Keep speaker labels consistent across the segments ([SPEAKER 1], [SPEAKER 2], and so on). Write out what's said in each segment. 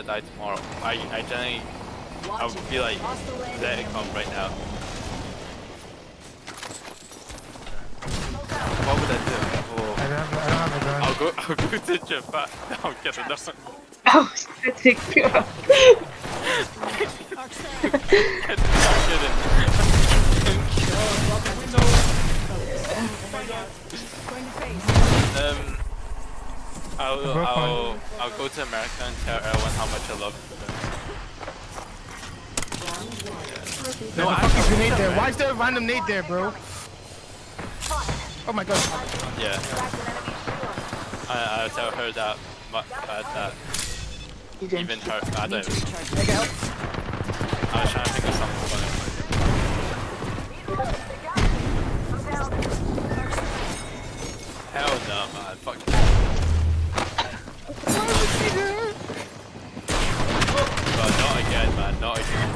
[SPEAKER 1] gonna die tomorrow. I generally, I would be like, let it come right now. What would I do? Oh,
[SPEAKER 2] I don't have a gun.
[SPEAKER 1] I'll go to Japan. No, I'm kidding. No.
[SPEAKER 3] I was gonna take you out.
[SPEAKER 1] I'm kidding. I'll go to America and tell everyone how much I love them.
[SPEAKER 2] No, I fucking grenade there. Why is there a random nade there, bro? Oh my god.
[SPEAKER 1] Yeah. I'll tell her that. That even her. I don't know. I was trying to think of something funny. Hell no, man. Fuck. But not again, man. Not again.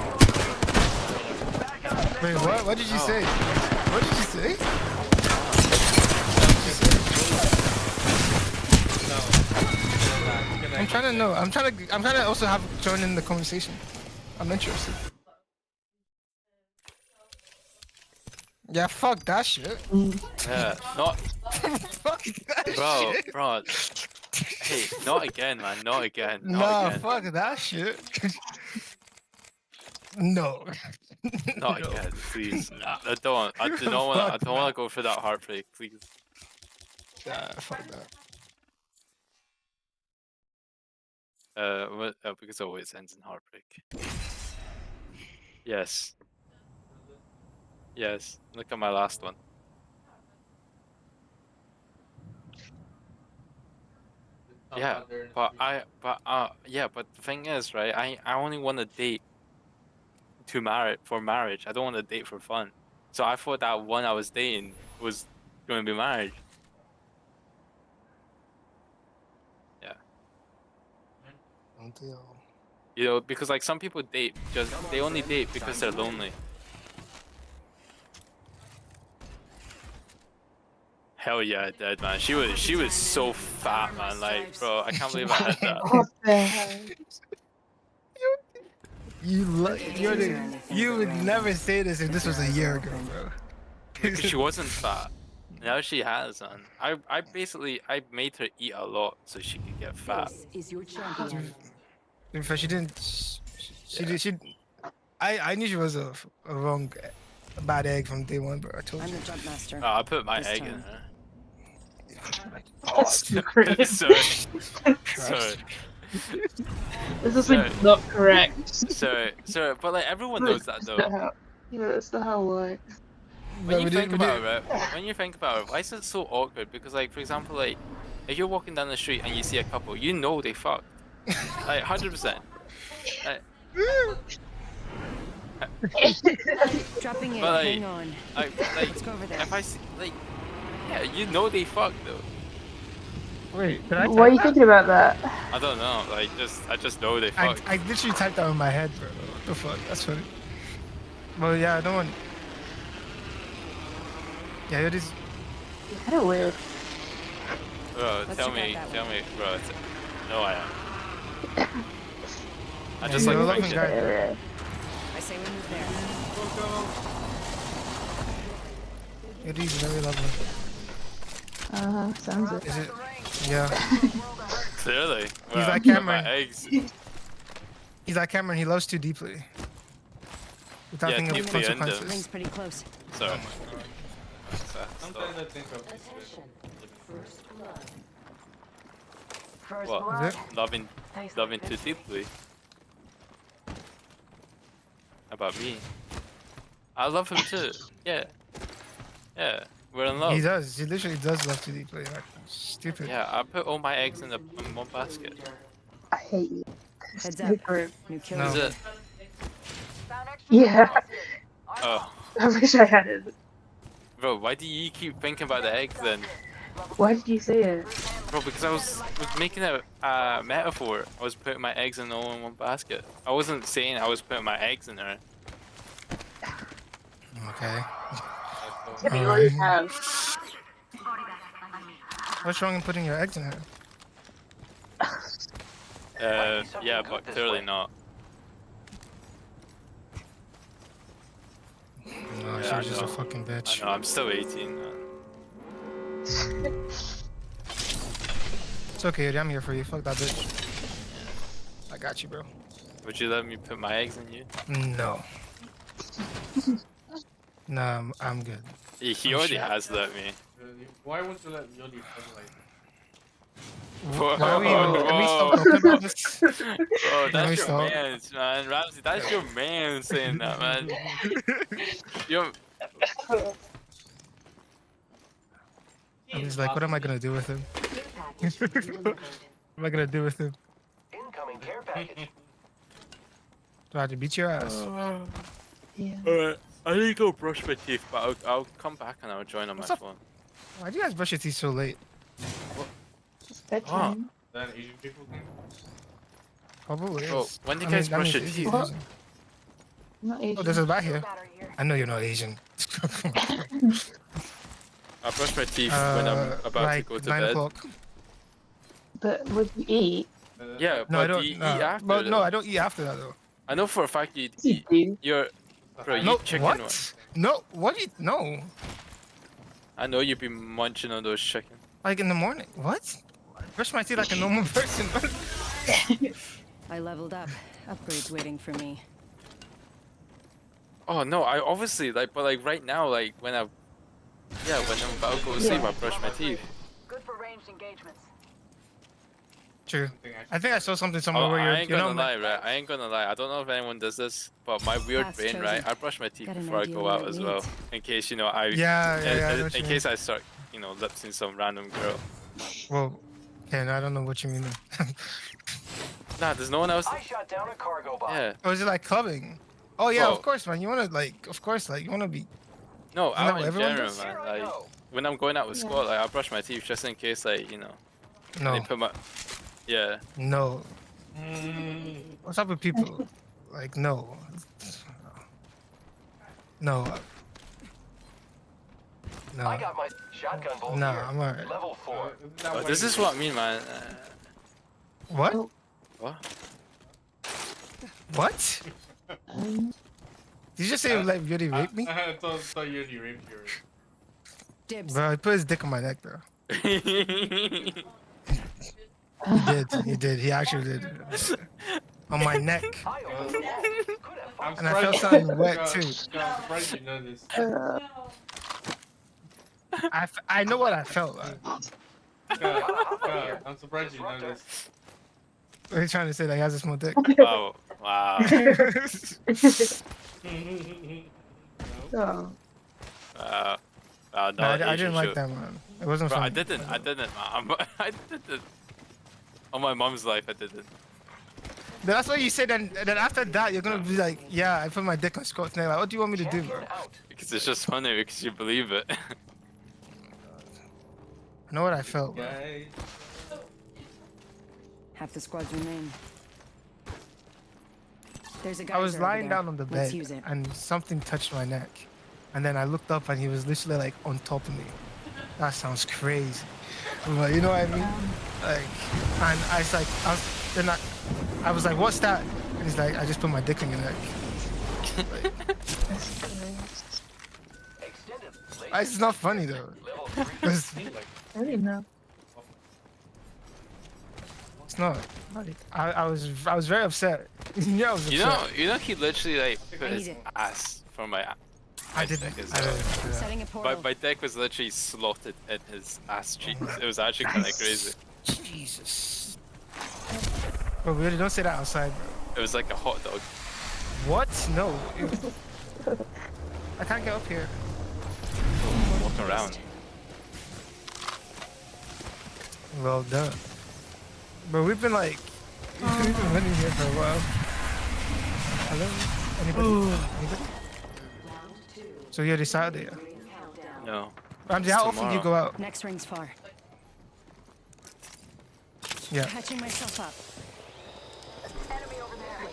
[SPEAKER 2] Wait, what? What did you say? What did you say? I'm trying to know. I'm trying to also have join in the conversation. I'm interested. Yeah, fuck that shit.
[SPEAKER 1] Yeah, not.
[SPEAKER 2] Fuck that
[SPEAKER 1] Bro,
[SPEAKER 2] shit.
[SPEAKER 1] bro. Hey, not again, man. Not again. Not
[SPEAKER 2] Nah,
[SPEAKER 1] again.
[SPEAKER 2] fuck that shit. No.
[SPEAKER 1] Not
[SPEAKER 2] No.
[SPEAKER 1] again, please. I don't. I do not want. I don't want to go through that heartbreak, please.
[SPEAKER 2] Yeah, fuck that.
[SPEAKER 1] Because it always ends in heartbreak. Yes. Yes. Look at my last one. Yeah, but the thing is, right? I only want to date for marriage. I don't want to date for fun. So I thought that one I was dating was going to be marriage. Yeah. You know, because like some people date they only date because they're lonely. Hell yeah, dead man. She was so fat, man. Like, bro, I can't believe I had that.
[SPEAKER 3] What the hell?
[SPEAKER 2] You would never say this if this was a year ago, bro.
[SPEAKER 1] Because she wasn't fat. Now she has, man. I made her eat a lot so she could get fat.
[SPEAKER 4] This is your champion.
[SPEAKER 2] In fact, she didn't. I knew she was a bad egg from day one, bro. I told
[SPEAKER 4] I'm
[SPEAKER 2] you.
[SPEAKER 4] the jump master.
[SPEAKER 1] Oh, I put my
[SPEAKER 4] This
[SPEAKER 1] egg
[SPEAKER 4] time.
[SPEAKER 1] in her.
[SPEAKER 3] That's great.
[SPEAKER 1] Sorry.
[SPEAKER 3] This is like not correct.
[SPEAKER 1] Sorry, but like everyone knows that though.
[SPEAKER 3] Yeah, that's not how it works.
[SPEAKER 1] When you think about it, right? When you think about it, why is it so awkward? Because like, for example, like, if you're walking down the street and you see a couple, you know they fucked. Like, 100%.
[SPEAKER 4] Dropping in.
[SPEAKER 1] But, like,
[SPEAKER 4] Hang on. Let's go over there.
[SPEAKER 1] if I see, like, yeah, you know they fucked though.
[SPEAKER 2] Wait, did I?
[SPEAKER 3] Why are you thinking about that?
[SPEAKER 1] I don't know, like, I just know they fucked.
[SPEAKER 2] I literally typed that in my head, bro. What the fuck? That's funny. Well, yeah, no one. Yeah, it is.
[SPEAKER 3] Kind of weird.
[SPEAKER 1] Bro,
[SPEAKER 4] Let's
[SPEAKER 1] tell
[SPEAKER 4] check
[SPEAKER 1] me,
[SPEAKER 4] out that
[SPEAKER 1] bro. No, I am. I just
[SPEAKER 2] Yeah,
[SPEAKER 1] like
[SPEAKER 2] you're
[SPEAKER 1] fiction.
[SPEAKER 2] loving guy.
[SPEAKER 3] Yeah.
[SPEAKER 4] I say we move there.
[SPEAKER 2] It is very lovely.
[SPEAKER 3] Sounds it.
[SPEAKER 2] Is it? Yeah.
[SPEAKER 1] Clearly.
[SPEAKER 2] He's
[SPEAKER 1] Well,
[SPEAKER 2] like
[SPEAKER 1] I put
[SPEAKER 2] Cameron.
[SPEAKER 1] my eggs.
[SPEAKER 2] He's like Cameron. He loves too deeply. Without
[SPEAKER 1] Yeah,
[SPEAKER 2] thinking of
[SPEAKER 1] deeply into.
[SPEAKER 2] consequences.
[SPEAKER 4] Ring's pretty close.
[SPEAKER 1] Sorry.
[SPEAKER 5] Sometimes I think of this.
[SPEAKER 1] What?
[SPEAKER 2] Is it?
[SPEAKER 1] Loving too deeply. About me. I love him too. Yeah. Yeah. We're in love.
[SPEAKER 2] He does. He literally does love too deeply. Like, stupid.
[SPEAKER 1] Yeah, I put all my eggs in one basket.
[SPEAKER 3] I hate you.
[SPEAKER 4] Heads
[SPEAKER 3] So
[SPEAKER 4] up.
[SPEAKER 3] great.
[SPEAKER 4] New kill.
[SPEAKER 2] No.
[SPEAKER 1] Is it?
[SPEAKER 3] Yeah.
[SPEAKER 1] Oh.
[SPEAKER 3] I wish I had it.
[SPEAKER 1] Bro, why do you keep thinking about the eggs then?
[SPEAKER 3] Why did you say it?
[SPEAKER 1] Bro, because I was making a metaphor. I was putting my eggs all in one basket. I wasn't saying I was putting my eggs in there.
[SPEAKER 2] Okay.
[SPEAKER 3] Timmy, what do you have?
[SPEAKER 2] What's wrong in putting your eggs in her?
[SPEAKER 1] Yeah, but clearly not.
[SPEAKER 2] No,
[SPEAKER 1] Yeah,
[SPEAKER 2] she's
[SPEAKER 1] I
[SPEAKER 2] just a
[SPEAKER 1] know.
[SPEAKER 2] fucking
[SPEAKER 1] I
[SPEAKER 2] bitch.
[SPEAKER 1] know, I'm still 18, man.
[SPEAKER 2] It's okay, Yuri, I'm here for you. Fuck that bitch. I got you, bro.
[SPEAKER 1] Would you let me put my eggs in you?
[SPEAKER 2] No. Nah, I'm good.
[SPEAKER 1] He
[SPEAKER 2] I'm
[SPEAKER 1] already
[SPEAKER 2] sure.
[SPEAKER 1] has let me.
[SPEAKER 5] Why won't you let Yoli like?
[SPEAKER 1] Whoa,
[SPEAKER 2] Why are we even, can we stop
[SPEAKER 1] whoa.
[SPEAKER 2] talking about this?
[SPEAKER 1] Oh,
[SPEAKER 2] Can we
[SPEAKER 1] that's your
[SPEAKER 2] stop?
[SPEAKER 1] man's, man. Ramsey, that's your man saying that, man. Yo,
[SPEAKER 2] I'm just like, what am I gonna do with him? What am I gonna do with him?
[SPEAKER 6] Incoming care package.
[SPEAKER 2] Do I have to beat your ass?
[SPEAKER 3] Yeah.
[SPEAKER 1] alright. I need to go brush my teeth, but I'll come back and I'll join on
[SPEAKER 2] What's
[SPEAKER 1] my
[SPEAKER 2] up?
[SPEAKER 1] phone.
[SPEAKER 2] Why do you guys brush your teeth so late?
[SPEAKER 3] It's bedtime.
[SPEAKER 5] That Asian people thing.
[SPEAKER 2] Probably
[SPEAKER 1] Bro,
[SPEAKER 2] is.
[SPEAKER 1] when do you
[SPEAKER 2] I mean,
[SPEAKER 1] guys
[SPEAKER 2] that
[SPEAKER 1] brush
[SPEAKER 2] means
[SPEAKER 1] your
[SPEAKER 2] it's
[SPEAKER 1] teeth?
[SPEAKER 3] What?
[SPEAKER 2] Asian.
[SPEAKER 3] I'm not Asian.
[SPEAKER 2] Oh, there's a bat here. I know you're not Asian.
[SPEAKER 1] I brush my teeth when I'm about
[SPEAKER 2] like
[SPEAKER 1] to go to
[SPEAKER 2] 9
[SPEAKER 1] bed.
[SPEAKER 2] o'clock.
[SPEAKER 3] But what do you eat?
[SPEAKER 1] Yeah,
[SPEAKER 2] No, I
[SPEAKER 1] but
[SPEAKER 2] don't.
[SPEAKER 1] do you eat
[SPEAKER 2] Nah.
[SPEAKER 1] after?
[SPEAKER 2] But no,
[SPEAKER 1] though?
[SPEAKER 2] I don't eat after that though.
[SPEAKER 1] I know for a fact you
[SPEAKER 3] You
[SPEAKER 1] eat.
[SPEAKER 3] do.
[SPEAKER 1] You're, bro, you
[SPEAKER 2] No,
[SPEAKER 1] eat chicken.
[SPEAKER 2] what?
[SPEAKER 1] One.
[SPEAKER 2] No, what? No,
[SPEAKER 1] I know you'd be munching on those chicken.
[SPEAKER 2] like in the morning. What? I brush my teeth like a normal person.
[SPEAKER 4] I leveled up. Upgrades waiting for me.
[SPEAKER 1] Oh no, I obviously like, but like right now, like when I'm about to go to sleep,
[SPEAKER 3] Yeah.
[SPEAKER 1] I brush my teeth.
[SPEAKER 7] Good for ranged engagements.
[SPEAKER 2] True. I think I saw something somewhere
[SPEAKER 1] Oh,
[SPEAKER 2] where
[SPEAKER 1] I
[SPEAKER 2] you're,
[SPEAKER 1] ain't
[SPEAKER 2] you know,
[SPEAKER 1] gonna lie, right? I ain't gonna lie. I don't know if anyone does this, but my weird
[SPEAKER 4] Path
[SPEAKER 1] brain, right?
[SPEAKER 4] chosen.
[SPEAKER 1] I brush my teeth
[SPEAKER 4] Got an
[SPEAKER 1] before I
[SPEAKER 4] idea
[SPEAKER 1] go
[SPEAKER 4] what
[SPEAKER 1] out
[SPEAKER 4] it
[SPEAKER 1] as well,
[SPEAKER 4] needs.
[SPEAKER 1] in case you know I.
[SPEAKER 2] Yeah, I know
[SPEAKER 1] In
[SPEAKER 2] what you
[SPEAKER 1] case I start, lip syncing some random girl.
[SPEAKER 2] Well, Ken, I don't know what you mean.
[SPEAKER 1] Nah, there's no one else.
[SPEAKER 6] I shot down a cargo bot.
[SPEAKER 1] Yeah.
[SPEAKER 2] Or is it like clubbing? Oh yeah,
[SPEAKER 1] Well-
[SPEAKER 2] of course, man. You wanna like, of course, like you wanna be.
[SPEAKER 1] No,
[SPEAKER 2] Isn't that
[SPEAKER 1] out
[SPEAKER 2] what
[SPEAKER 1] in
[SPEAKER 2] everyone
[SPEAKER 1] general,
[SPEAKER 2] does?
[SPEAKER 1] man.
[SPEAKER 6] Here I
[SPEAKER 1] Like
[SPEAKER 6] go.
[SPEAKER 1] when I'm going out with squad, like I brush my teeth just in case, like they
[SPEAKER 2] No,
[SPEAKER 1] put my. Yeah.
[SPEAKER 2] no. What's up with people? Like no, no, no.
[SPEAKER 6] I got my shotgun bolt
[SPEAKER 2] Nah,
[SPEAKER 6] here.
[SPEAKER 2] I'm alright.
[SPEAKER 6] Level 4.
[SPEAKER 1] Oh, this is what I mean, man.
[SPEAKER 2] What?
[SPEAKER 1] What?
[SPEAKER 2] What?
[SPEAKER 3] Um,
[SPEAKER 2] Did you just say like Yuri raped me?
[SPEAKER 5] I thought you already raped you.
[SPEAKER 4] Dibs.
[SPEAKER 2] Bro, he put his dick on my neck, though. He did. He actually did. On my neck.
[SPEAKER 6] I opened the vault. Could have
[SPEAKER 5] I'm
[SPEAKER 2] And I felt
[SPEAKER 5] surprised-
[SPEAKER 2] something wet,
[SPEAKER 5] God,
[SPEAKER 2] too.
[SPEAKER 5] God, I'm surprised you know this.
[SPEAKER 2] I know what I felt like.
[SPEAKER 5] God, I'm surprised you know this.
[SPEAKER 2] What are you trying to say? Like, he has a small dick?
[SPEAKER 1] Oh, wow.
[SPEAKER 3] oh.
[SPEAKER 1] Wow, no,
[SPEAKER 2] No, I didn't
[SPEAKER 1] Asian
[SPEAKER 2] like
[SPEAKER 1] show.
[SPEAKER 2] that, man. It wasn't
[SPEAKER 1] Bro,
[SPEAKER 2] fun.
[SPEAKER 1] I didn't, man. I didn't. On my mom's life, I didn't.
[SPEAKER 2] That's what you said, and then after that, you're gonna be like, yeah, I put my dick on Scott's neck. Like, what do you want me to do, bro?
[SPEAKER 6] Champion out.
[SPEAKER 1] Because it's just funny because you believe it.
[SPEAKER 2] I know what I felt, bro.
[SPEAKER 5] Guys.
[SPEAKER 4] Half the squads remain. There's a guy
[SPEAKER 2] I was lying down on the
[SPEAKER 4] Let's
[SPEAKER 2] bed,
[SPEAKER 4] use it.
[SPEAKER 2] and something touched my neck. And then I looked up, and he was literally like on top of me. That sounds crazy. But you know what I mean? Like, and I was like, I was like, what's that? And he's like, I just put my dick in your neck.
[SPEAKER 6] Extended.
[SPEAKER 2] It's not funny though.
[SPEAKER 6] Level 3.
[SPEAKER 2] 'Cause
[SPEAKER 3] I didn't know.
[SPEAKER 2] it's not. Like, I was very upset. Yeah, I was upset.
[SPEAKER 1] You know, he literally like put
[SPEAKER 4] I
[SPEAKER 1] his
[SPEAKER 4] need it.
[SPEAKER 1] ass for my.
[SPEAKER 2] I didn't.
[SPEAKER 1] dick as
[SPEAKER 2] I
[SPEAKER 1] well.
[SPEAKER 2] didn't do that.
[SPEAKER 4] Setting a portal.
[SPEAKER 1] My dick was literally slotted in his ass cheeks. It was actually kind of crazy.
[SPEAKER 2] Jesus. Bro, really, don't say that outside, bro.
[SPEAKER 1] It was like a hot dog.
[SPEAKER 2] What? No. I can't get up here.
[SPEAKER 1] Walk around.
[SPEAKER 2] Well done. Bro, we've been like, we've been running here for a while. Hello? Anybody? Anybody? So you're decided there.
[SPEAKER 1] No.
[SPEAKER 2] Ramsey,
[SPEAKER 1] It's
[SPEAKER 2] how often do you
[SPEAKER 1] tomorrow.
[SPEAKER 2] go out?
[SPEAKER 4] Next ring's far.
[SPEAKER 2] Yeah.
[SPEAKER 4] Patching myself up.
[SPEAKER 7] Enemy over there.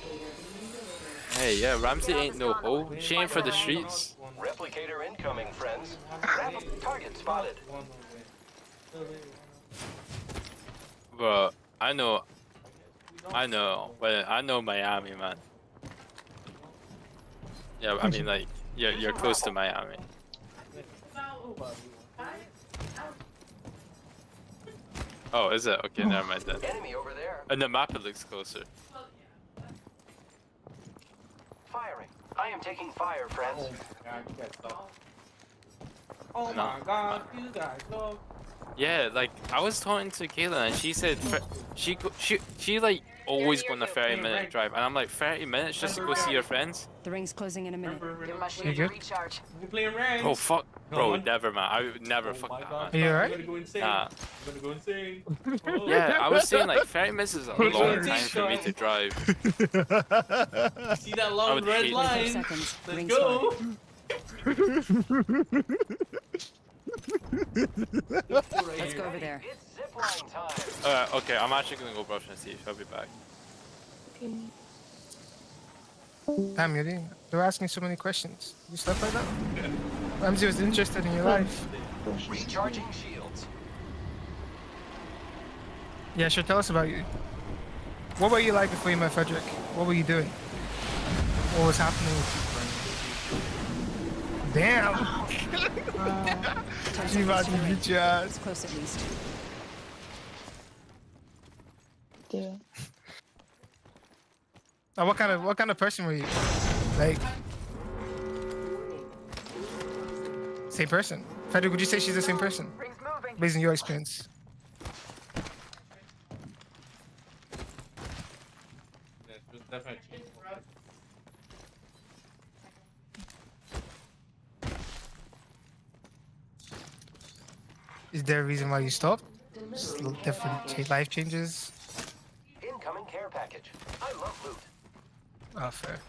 [SPEAKER 1] Hey, yeah, Ramsey ain't no hoe. She ain't for the streets.
[SPEAKER 6] Replicator incoming, friends. Target spotted.
[SPEAKER 1] But I know I know, but I know Miami, man. Yeah, I mean, like, you're close to Miami. Oh, is it? Okay, never mind then.
[SPEAKER 6] Enemy over there.
[SPEAKER 1] And the map, it looks closer.
[SPEAKER 6] Firing. I am taking fire, friends.
[SPEAKER 5] God, you guys suck. Oh
[SPEAKER 1] No.
[SPEAKER 5] my god, you guys suck.
[SPEAKER 1] Yeah, like, I was talking to Kayla and she said she like always go on a 30-minute drive, and I'm like, 30 minutes just to go see your friends?
[SPEAKER 4] The ring's closing in a minute.
[SPEAKER 7] Give my
[SPEAKER 2] You
[SPEAKER 7] shield a
[SPEAKER 2] good?
[SPEAKER 7] recharge.
[SPEAKER 5] You playing ranks?
[SPEAKER 1] Bro, fuck, bro,
[SPEAKER 5] No.
[SPEAKER 1] never, man. I would never
[SPEAKER 5] Oh
[SPEAKER 1] fuck
[SPEAKER 5] my
[SPEAKER 1] that,
[SPEAKER 5] god,
[SPEAKER 1] man.
[SPEAKER 2] You alright?
[SPEAKER 5] I'm gonna go insane.
[SPEAKER 1] Nah.
[SPEAKER 5] I'm gonna go insane. Oh.
[SPEAKER 1] Yeah, I was saying like 30 minutes is a
[SPEAKER 5] Hold
[SPEAKER 1] long
[SPEAKER 5] on.
[SPEAKER 1] time for me to drive.
[SPEAKER 5] See that
[SPEAKER 1] I
[SPEAKER 5] long
[SPEAKER 1] would
[SPEAKER 5] red
[SPEAKER 1] hate
[SPEAKER 4] 24
[SPEAKER 5] line?
[SPEAKER 4] seconds.
[SPEAKER 5] Let's
[SPEAKER 4] Ring's
[SPEAKER 5] go.
[SPEAKER 4] fine. Let's go over there.
[SPEAKER 6] It's zipline time.
[SPEAKER 1] Okay, I'm actually gonna go brush my teeth. I'll be back.
[SPEAKER 2] Damn, Yuri, they're asking so many questions. You stuff like that? Ramsey was interested in your life.
[SPEAKER 6] Recharging shields.
[SPEAKER 2] Yeah, sure, tell us about you. What were you like before you met Frederick? What were you doing? What was happening with you? Damn! She about to beat your ass.
[SPEAKER 4] It's close at least.
[SPEAKER 2] What kind of person were you? Like, same person. Frederick, would you say she's the same person?
[SPEAKER 7] Rings moving.
[SPEAKER 2] Based on your experience.
[SPEAKER 5] Yeah, it was definitely cheap.
[SPEAKER 2] Is there a reason why you stopped? Just different life changes?
[SPEAKER 6] Incoming care package. I love loot.
[SPEAKER 2] Oh, fair.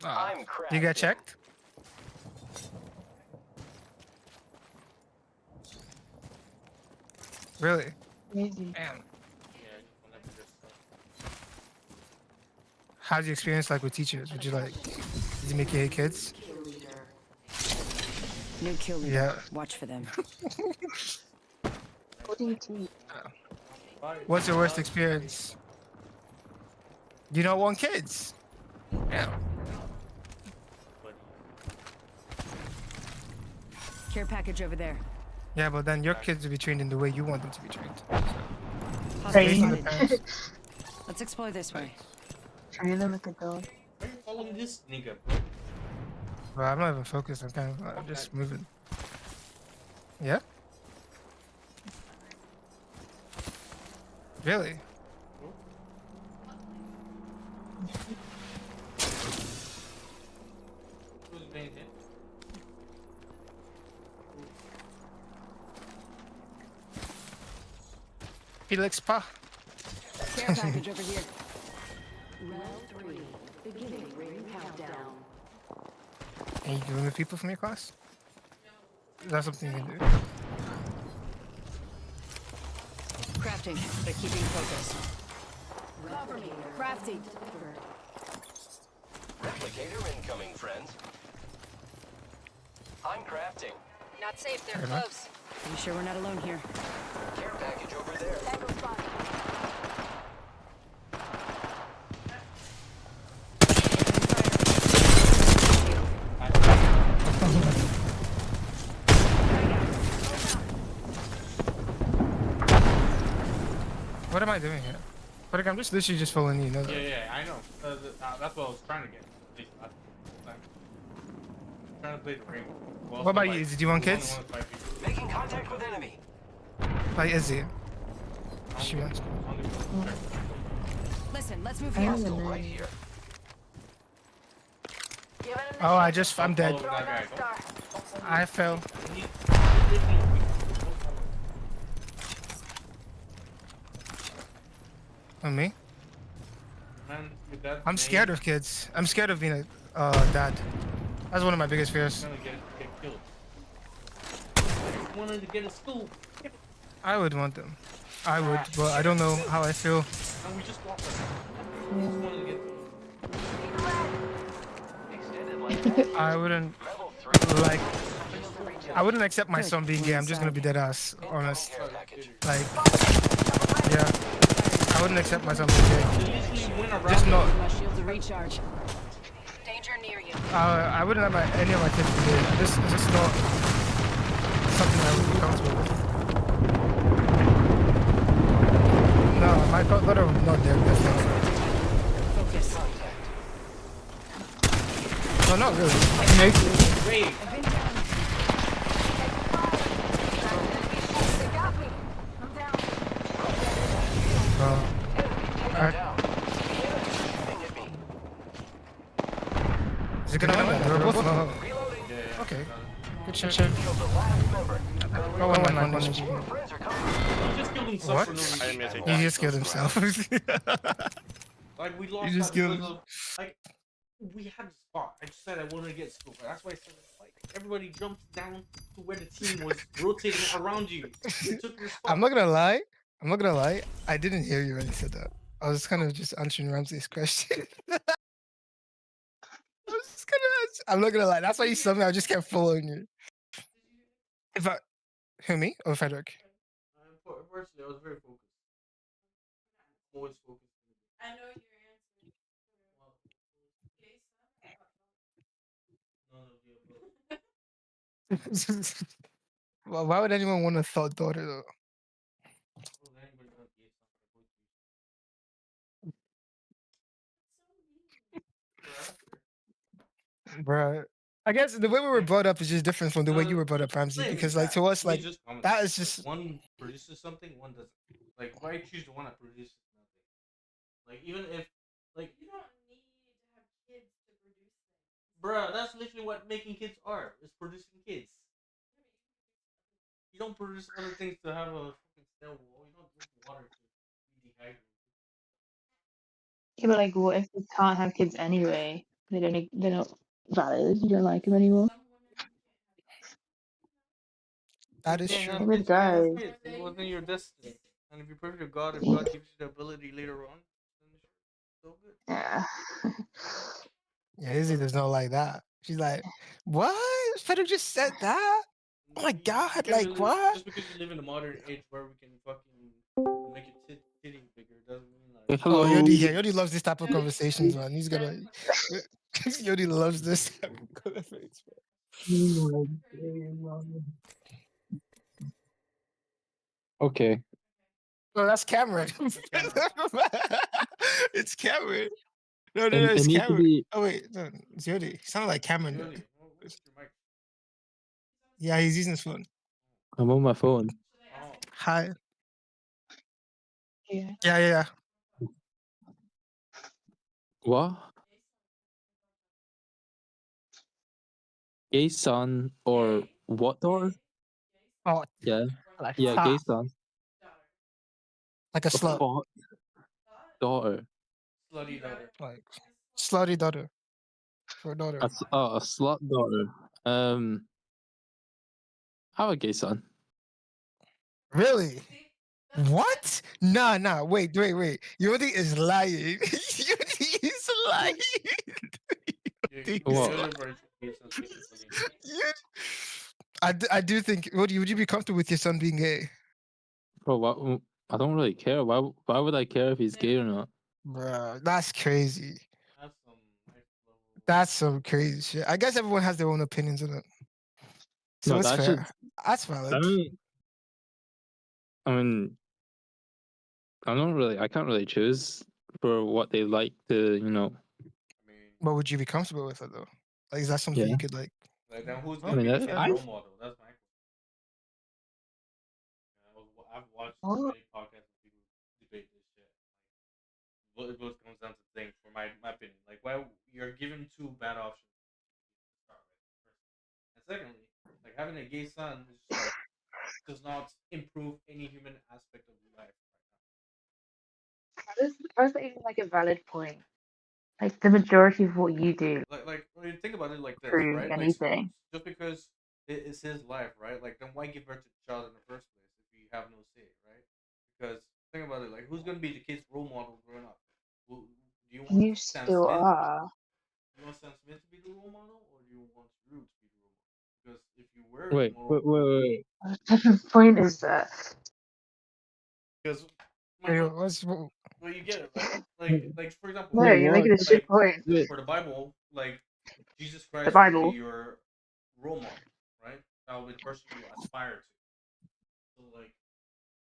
[SPEAKER 2] Ah,
[SPEAKER 6] I'm crafting.
[SPEAKER 2] you got checked? Really? Damn.
[SPEAKER 5] Yeah, whenever there's
[SPEAKER 2] How's your experience like with teachers? Would you like, did you make you hate kids?
[SPEAKER 4] New kill leader.
[SPEAKER 2] Yeah.
[SPEAKER 4] Watch for them.
[SPEAKER 2] What's your worst experience? You don't want kids? Yeah.
[SPEAKER 4] Care package over there.
[SPEAKER 2] Yeah, but then your kids will be trained in the way you want them to be trained.
[SPEAKER 4] Hostile
[SPEAKER 2] Based on the
[SPEAKER 4] spotted.
[SPEAKER 2] parents.
[SPEAKER 4] Let's explore this way.
[SPEAKER 3] Train them like a dog.
[SPEAKER 5] Why are you following this nigga, bro?
[SPEAKER 2] Well, I'm not even focused. I'm just moving. Yeah? Really?
[SPEAKER 5] Who's paying attention?
[SPEAKER 2] Felix Pa.
[SPEAKER 4] Care package over here.
[SPEAKER 2] Can you remove people from your class? Is that something you can do?
[SPEAKER 4] Crafting. They're keeping focus. Crafting.
[SPEAKER 6] Replicator incoming, friends. I'm crafting.
[SPEAKER 7] Not safe, they're
[SPEAKER 2] Fair enough.
[SPEAKER 7] close.
[SPEAKER 4] Are you sure we're not alone here?
[SPEAKER 6] Care package over there.
[SPEAKER 7] Tango spotted.
[SPEAKER 2] What am I doing here? But I'm just literally just following you, you know that?
[SPEAKER 5] Yeah, I know. That's what I was trying to get. At least last time. Trying to play the ring. Well,
[SPEAKER 2] What about
[SPEAKER 5] like,
[SPEAKER 2] you? Did you want
[SPEAKER 5] who only
[SPEAKER 2] kids?
[SPEAKER 5] wants 5 people.
[SPEAKER 6] Making contact with enemy.
[SPEAKER 2] Like Izzy.
[SPEAKER 5] I
[SPEAKER 2] She
[SPEAKER 5] only-
[SPEAKER 2] wants.
[SPEAKER 5] I only want to check.
[SPEAKER 4] Listen, let's move here.
[SPEAKER 6] Hostile right here.
[SPEAKER 7] Give it
[SPEAKER 2] Oh, I'm dead.
[SPEAKER 5] Follow that guy.
[SPEAKER 7] star.
[SPEAKER 2] I fell.
[SPEAKER 5] Don't- need-
[SPEAKER 2] On me?
[SPEAKER 5] Man, your dad's
[SPEAKER 2] I'm
[SPEAKER 5] name
[SPEAKER 2] scared of kids. I'm scared of being a dad. That's one of my biggest fears.
[SPEAKER 5] is gonna get killed. I just wanted to get a school.
[SPEAKER 2] I would want them. I would, but I don't know how I feel.
[SPEAKER 5] And we just walked around. We just wanted to get
[SPEAKER 6] Extended life.
[SPEAKER 2] I wouldn't
[SPEAKER 6] Level 3.
[SPEAKER 2] like.
[SPEAKER 6] Shields reaching.
[SPEAKER 2] I wouldn't accept my
[SPEAKER 4] Good,
[SPEAKER 2] son being
[SPEAKER 4] we're
[SPEAKER 2] gay. I'm just gonna be
[SPEAKER 4] inside.
[SPEAKER 2] dead ass, honest.
[SPEAKER 6] Care package.
[SPEAKER 2] Like, yeah, I wouldn't accept my son being gay.
[SPEAKER 5] They literally went around
[SPEAKER 2] Just
[SPEAKER 5] it.
[SPEAKER 2] not.
[SPEAKER 4] My shields are recharge.
[SPEAKER 7] Danger near you.
[SPEAKER 2] I wouldn't have any of my kids be gay. This is just not something I would be comfortable with. No, my daughter would not dare be offended.
[SPEAKER 4] Focus.
[SPEAKER 2] No, not really.
[SPEAKER 5] Wait,
[SPEAKER 7] They got me. I'm down.
[SPEAKER 2] Alright.
[SPEAKER 6] Down. Shooting at me.
[SPEAKER 2] Is it gonna happen? They're both no.
[SPEAKER 6] Reloading.
[SPEAKER 2] Okay. Good shit.
[SPEAKER 6] Killed the last member.
[SPEAKER 2] Oh, one man.
[SPEAKER 6] Friends are coming.
[SPEAKER 5] he just killed himself
[SPEAKER 2] What?
[SPEAKER 5] for no reason.
[SPEAKER 2] He just killed himself.
[SPEAKER 5] Like we lost
[SPEAKER 2] You just
[SPEAKER 5] that because
[SPEAKER 2] killed-
[SPEAKER 5] of, like we had a spot. I just said I wanted to get school, but that's why I said like everybody jumped down to where the team was rotating around you. They took your spot.
[SPEAKER 2] I'm not gonna lie. I didn't hear you when you said that. I was kind of just answering Ramsey's question. I'm not gonna lie. That's why you saw me. I just kept following you. If I, who me or Frederick?
[SPEAKER 5] Personally, I was very focused. Always focused.
[SPEAKER 3] I know your answer.
[SPEAKER 5] None of the above.
[SPEAKER 2] Well, why would anyone want a thought daughter though?
[SPEAKER 5] Well, anybody got gay stuff,
[SPEAKER 2] Bruh. I guess the way we were brought up is just different from the way you were brought up, Ramsey.
[SPEAKER 5] Same,
[SPEAKER 2] Because like to us, like
[SPEAKER 5] just common
[SPEAKER 2] that
[SPEAKER 5] sense.
[SPEAKER 2] is just
[SPEAKER 5] One produces something, one doesn't. Like why choose the one that produces nothing? Like even if like
[SPEAKER 3] You don't need to have kids to produce things.
[SPEAKER 5] bruh, that's literally what making kids are, is producing kids. You don't produce other things to have a fucking stale wall. You don't drink water to be dehydrated.
[SPEAKER 3] Yeah, but like, what if they can't have kids anyway? They're not valid. You don't like them anymore.
[SPEAKER 2] that is
[SPEAKER 5] You can't
[SPEAKER 2] true.
[SPEAKER 5] have
[SPEAKER 3] With
[SPEAKER 5] kids, you can't have
[SPEAKER 3] guys.
[SPEAKER 5] kids. It wasn't your destiny. And if you pray to God, if God gives you the ability later on, then it's so good.
[SPEAKER 3] Yeah.
[SPEAKER 2] Yeah, Izzy does not like that. She's like, what? Frederick just said that? Oh my
[SPEAKER 5] You
[SPEAKER 2] God,
[SPEAKER 5] can't
[SPEAKER 2] like, what?
[SPEAKER 5] Just because you live in a modern age where we can fucking make your titty bigger doesn't mean like.
[SPEAKER 2] Oh, Yodi loves this type of conversations, man. He's gonna. Yodi loves this type of conversations.
[SPEAKER 1] Okay.
[SPEAKER 2] Oh, that's Cameron. It's Cameron. No,
[SPEAKER 1] It
[SPEAKER 2] it's
[SPEAKER 1] needs to
[SPEAKER 2] Cameron.
[SPEAKER 1] be.
[SPEAKER 2] Oh wait, no, it's Yodi. He sounded like Cameron. though.
[SPEAKER 5] Really? Where's your mic?
[SPEAKER 2] Yeah, he's using his phone.
[SPEAKER 1] I'm on my phone.
[SPEAKER 5] Oh.
[SPEAKER 2] Hi.
[SPEAKER 3] Yeah.
[SPEAKER 2] Yeah.
[SPEAKER 1] What? Gay son or what daughter?
[SPEAKER 2] Oh,
[SPEAKER 1] Yeah.
[SPEAKER 2] like
[SPEAKER 1] Yeah,
[SPEAKER 2] fat,
[SPEAKER 1] gay son.
[SPEAKER 2] like a slut,
[SPEAKER 1] What? Daughter.
[SPEAKER 5] Slutty daughter.
[SPEAKER 2] like slutty daughter for a daughter.
[SPEAKER 1] A slut daughter. I have a gay son.
[SPEAKER 2] Really? What? Nah. Wait. Yodi is lying. Yodi is lying.
[SPEAKER 1] What?
[SPEAKER 2] I do think. Would you be comfortable with your son being gay?
[SPEAKER 1] Bro, what? I don't really care. Why would I care if he's gay or not?
[SPEAKER 2] Bro, that's crazy.
[SPEAKER 5] That's some next level.
[SPEAKER 2] That's some crazy shit. I guess everyone has their own opinions on it. So
[SPEAKER 1] No,
[SPEAKER 2] it's
[SPEAKER 1] that
[SPEAKER 2] fair.
[SPEAKER 1] should-
[SPEAKER 2] That's valid.
[SPEAKER 1] I mean, I can't really choose for what they like to,
[SPEAKER 5] I mean,
[SPEAKER 2] But would you be comfortable with it though? Like, is that something
[SPEAKER 1] Yeah.
[SPEAKER 2] you could like?
[SPEAKER 5] like then who's
[SPEAKER 2] I
[SPEAKER 5] gonna
[SPEAKER 1] mean,
[SPEAKER 5] be the
[SPEAKER 1] that-
[SPEAKER 5] kid's
[SPEAKER 1] I-
[SPEAKER 5] role model? That's my question. I've watched so
[SPEAKER 3] Oh.
[SPEAKER 5] many podcasts where people debate this shit. Like, what comes down to things, for my opinion. Like, why you're given two bad options to start with. And secondly, like having a gay son is just like, does not improve any human aspect of your life
[SPEAKER 3] How is that even like a valid point? Like the majority of what you do,
[SPEAKER 5] right now. Like when you think about it like this,
[SPEAKER 3] Prove
[SPEAKER 5] right?
[SPEAKER 3] anything.
[SPEAKER 5] Like, just because it is his life, right? Like then why give birth to the child in the first place if you have no say, right? Because think about it, like who's gonna be the kid's role model growing up? Do you want
[SPEAKER 3] You
[SPEAKER 5] Sam
[SPEAKER 3] still
[SPEAKER 5] Smith?
[SPEAKER 3] are.
[SPEAKER 5] Do you want Sam Smith to be the role model, or do you want Drew to be the role model? Because if you were
[SPEAKER 8] Wait,
[SPEAKER 5] more,
[SPEAKER 8] wait.
[SPEAKER 3] What type of point is that?
[SPEAKER 5] because
[SPEAKER 2] Hey, what's
[SPEAKER 5] well, you get it, right? Like for example,
[SPEAKER 3] No,
[SPEAKER 8] Wait,
[SPEAKER 3] you're
[SPEAKER 8] what?
[SPEAKER 3] making a shit
[SPEAKER 5] like
[SPEAKER 3] point.
[SPEAKER 8] Wait,
[SPEAKER 5] for the Bible, like Jesus
[SPEAKER 3] The
[SPEAKER 5] Christ would be
[SPEAKER 3] Bible.
[SPEAKER 5] your role model, right? That would be the person you aspire to. So like,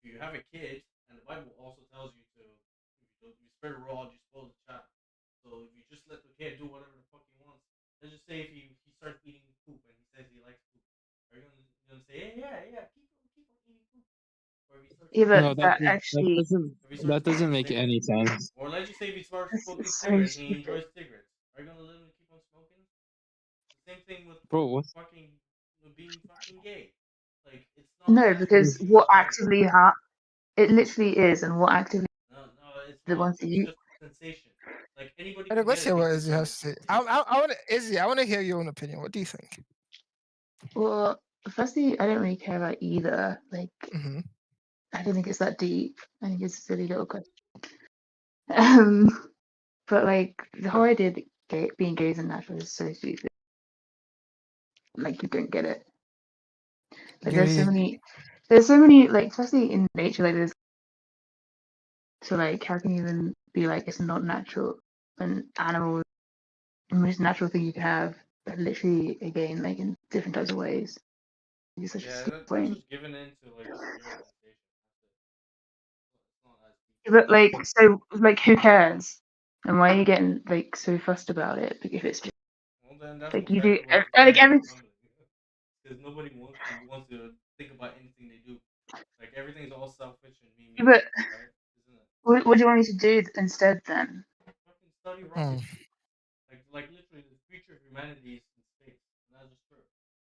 [SPEAKER 5] if you have a kid, and the Bible also tells you to, you spare the rod, you spoil the child. So if you just let the kid do whatever the fuck he wants, let's just say if he starts eating poop and he says he likes poop, are you gonna say, hey, yeah, keep on eating poop? Or if he starts
[SPEAKER 3] Yeah,
[SPEAKER 5] smoking
[SPEAKER 3] but
[SPEAKER 8] no,
[SPEAKER 3] that
[SPEAKER 5] cigarettes,
[SPEAKER 3] actually
[SPEAKER 5] if he starts
[SPEAKER 8] that doesn't
[SPEAKER 5] smoking
[SPEAKER 8] make any
[SPEAKER 5] cigarettes,
[SPEAKER 8] sense,
[SPEAKER 5] or let's just say if he starts
[SPEAKER 3] this
[SPEAKER 5] smoking
[SPEAKER 3] is so
[SPEAKER 5] cigarettes and he
[SPEAKER 3] stupid.
[SPEAKER 5] enjoys cigarettes, are you gonna let him keep on smoking? The same thing with
[SPEAKER 8] bro. What's
[SPEAKER 5] fucking being fucking gay. Like it's not
[SPEAKER 3] No, because
[SPEAKER 5] necessarily
[SPEAKER 3] what
[SPEAKER 5] bad.
[SPEAKER 3] actively it literally is, and what actively
[SPEAKER 5] No, it's
[SPEAKER 3] the
[SPEAKER 5] not.
[SPEAKER 3] ones that
[SPEAKER 5] It's
[SPEAKER 3] you.
[SPEAKER 5] just sensation. Like anybody
[SPEAKER 2] Hey,
[SPEAKER 5] can
[SPEAKER 2] let's
[SPEAKER 5] get
[SPEAKER 2] hear what
[SPEAKER 5] addicted
[SPEAKER 2] Izzy
[SPEAKER 5] to
[SPEAKER 2] has to say. I
[SPEAKER 5] sensation.
[SPEAKER 2] want to, Izzy, I want to hear your own opinion. What do you think?
[SPEAKER 3] Well, firstly, I don't really care about either. Like,
[SPEAKER 2] Hmm.
[SPEAKER 3] I don't think it's that deep. I think it's a silly little question. Um, but like the whole idea that being gay is unnatural is so stupid. Like you don't get it. Like there's so many like especially in nature like there's so like how can you even be like it's not natural when animals the most natural thing you can have are literally again like in different types of ways. It's such a
[SPEAKER 5] Yeah,
[SPEAKER 3] stupid
[SPEAKER 5] that's
[SPEAKER 3] point.
[SPEAKER 5] just giving in to like just pure sensation. It's not as deep.
[SPEAKER 3] But like so like who cares? And why are you getting like so fussed about it? Like, if it's just
[SPEAKER 5] Well, then that's
[SPEAKER 3] like
[SPEAKER 5] what
[SPEAKER 3] you do
[SPEAKER 5] affects why
[SPEAKER 3] like
[SPEAKER 5] society
[SPEAKER 3] every
[SPEAKER 5] is crumbling. Because nobody wants to think about anything they do. Like everything's all selfish and me,
[SPEAKER 3] but
[SPEAKER 5] right? Isn't it?
[SPEAKER 3] what do you want me to do instead then?
[SPEAKER 5] Fucking study
[SPEAKER 2] Mm.
[SPEAKER 5] rockets. Like literally, the future of humanity is in space, and that's just true.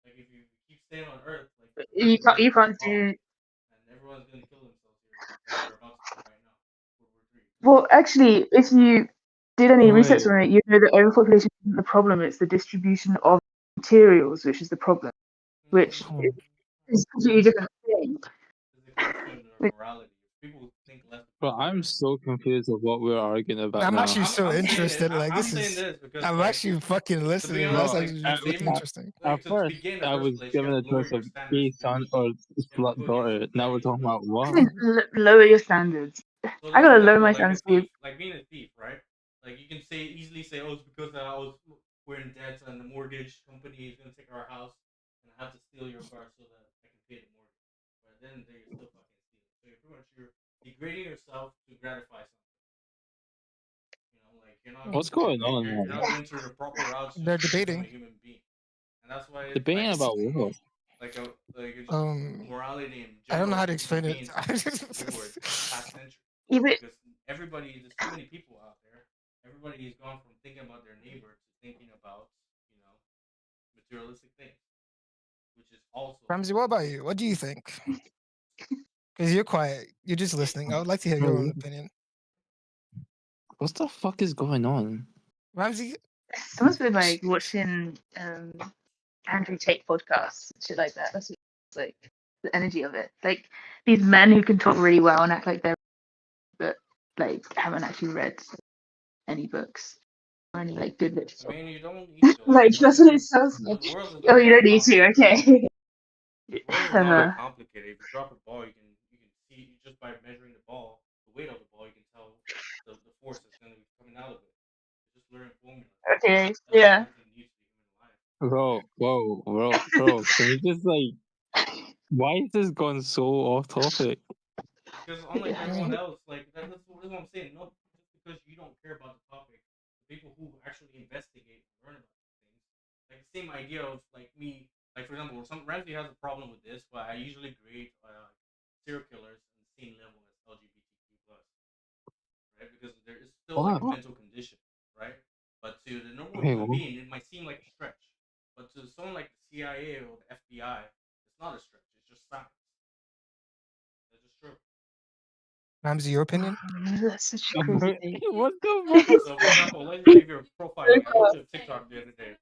[SPEAKER 5] Like if you keep staying on Earth, like
[SPEAKER 3] You
[SPEAKER 5] everybody's gonna
[SPEAKER 3] can't
[SPEAKER 5] pop,
[SPEAKER 3] do
[SPEAKER 5] and everyone's gonna kill themselves here, like we're about to do right now. World War Three.
[SPEAKER 3] well actually if you did any research
[SPEAKER 8] wait?
[SPEAKER 3] on it, you know that overpopulation isn't the problem, it's the distribution of materials which is the problem. Which
[SPEAKER 2] Mm.
[SPEAKER 3] is a completely different thing.
[SPEAKER 5] It's a question of
[SPEAKER 3] Like,
[SPEAKER 5] morality. If people think less of
[SPEAKER 8] Bro,
[SPEAKER 5] people
[SPEAKER 8] I'm
[SPEAKER 5] better.
[SPEAKER 8] so confused of what we're arguing about
[SPEAKER 2] I'm
[SPEAKER 8] now.
[SPEAKER 2] actually so
[SPEAKER 5] I'm saying it.
[SPEAKER 2] interested. Like
[SPEAKER 5] I'm
[SPEAKER 2] this
[SPEAKER 5] saying
[SPEAKER 2] is,
[SPEAKER 5] this because
[SPEAKER 2] I'm
[SPEAKER 5] like
[SPEAKER 2] actually fucking
[SPEAKER 5] to be
[SPEAKER 2] listening. That's
[SPEAKER 5] honest,
[SPEAKER 8] Bro,
[SPEAKER 5] like
[SPEAKER 2] actually
[SPEAKER 8] at,
[SPEAKER 2] looking
[SPEAKER 5] saving
[SPEAKER 8] at,
[SPEAKER 2] interesting.
[SPEAKER 8] at
[SPEAKER 5] like to
[SPEAKER 8] first
[SPEAKER 5] begin in the
[SPEAKER 8] I
[SPEAKER 5] first
[SPEAKER 8] was
[SPEAKER 5] place, you
[SPEAKER 8] given
[SPEAKER 5] have
[SPEAKER 8] a
[SPEAKER 5] to lower
[SPEAKER 8] choice
[SPEAKER 5] your
[SPEAKER 8] of
[SPEAKER 5] standards
[SPEAKER 8] gay
[SPEAKER 5] to
[SPEAKER 8] son
[SPEAKER 5] be
[SPEAKER 8] or
[SPEAKER 5] you have to
[SPEAKER 8] slut
[SPEAKER 5] put against
[SPEAKER 8] daughter. Now we're
[SPEAKER 5] society
[SPEAKER 8] talking
[SPEAKER 5] as well.
[SPEAKER 8] about what?
[SPEAKER 3] lower your standards.
[SPEAKER 5] So
[SPEAKER 3] I
[SPEAKER 5] like for
[SPEAKER 3] gotta lower
[SPEAKER 5] example,
[SPEAKER 3] my
[SPEAKER 5] like a
[SPEAKER 3] standards for you.
[SPEAKER 5] thief, like being a thief, right? Like you can easily say, oh, it's because we're in debt and the mortgage company is gonna take our house and I have to steal your car so that I can pay the mortgage. But then you're still fucking stealing. So you're pretty much you're degrading yourself to gratify something. You know, like
[SPEAKER 8] What's going on,
[SPEAKER 5] you're
[SPEAKER 8] man?
[SPEAKER 5] not going through the proper routes
[SPEAKER 2] They're
[SPEAKER 5] just to become a
[SPEAKER 2] debating.
[SPEAKER 5] human being, and that's why
[SPEAKER 8] Debating
[SPEAKER 5] like
[SPEAKER 8] about what?
[SPEAKER 5] like it's just
[SPEAKER 2] Um,
[SPEAKER 5] morality in
[SPEAKER 2] I don't know
[SPEAKER 5] general
[SPEAKER 2] how to
[SPEAKER 5] is
[SPEAKER 2] explain it.
[SPEAKER 5] being forward past century
[SPEAKER 3] Yeah, but
[SPEAKER 5] because there's too many people out there. Everybody has gone from thinking about their neighbor to thinking about materialistic things, which is also
[SPEAKER 2] Ramsey, what about you? What do you think? Because you're quiet. You're just listening. I would like to hear your own opinion.
[SPEAKER 8] What the fuck is going on?
[SPEAKER 2] Ramsey,
[SPEAKER 3] someone's been like watching Andrew Tate podcasts, shit like that. That's what it's like the energy of it. Like these men who can talk really well and act like they're but like haven't actually read any books or any like good
[SPEAKER 5] I
[SPEAKER 3] literature.
[SPEAKER 5] mean you don't need to like
[SPEAKER 3] Like that's what it sounds like.
[SPEAKER 5] the world is
[SPEAKER 3] Oh,
[SPEAKER 5] not
[SPEAKER 3] you
[SPEAKER 5] that
[SPEAKER 3] don't need to.
[SPEAKER 5] complicated.
[SPEAKER 3] Okay.
[SPEAKER 5] The world is not
[SPEAKER 3] Uh,
[SPEAKER 5] that complicated. If you drop a ball, you can see just by measuring the ball, the weight of the ball, you can tell the force that's going to be coming out of it. Just learn formula.
[SPEAKER 3] okay.
[SPEAKER 5] That's
[SPEAKER 3] Yeah.
[SPEAKER 5] everything you need to do in life.
[SPEAKER 8] Bro, bro, can we just like, why is this going so off topic?
[SPEAKER 5] Because unlike everyone else, like that's what I'm saying. No, just because you don't care about the topic, the people who actually investigate and learn about these things, like the same idea of like me. Like for example, some Ramsey has a problem with this, but I usually grade serial killers on the same level as LGBTQ plus, right? Because there is still like a
[SPEAKER 8] What?
[SPEAKER 5] mental condition, right? But to the normal
[SPEAKER 8] Wait,
[SPEAKER 5] human
[SPEAKER 8] what?
[SPEAKER 5] being, it might seem like a stretch. But to someone like the CIA or the FBI, it's not a stretch. It's just science. That's just true.
[SPEAKER 2] Ramsey, your opinion?
[SPEAKER 3] That's such a crazy thing.
[SPEAKER 8] What the fuck?
[SPEAKER 5] So, for example, let's say if you're profiling, I watched a TikTok the other day.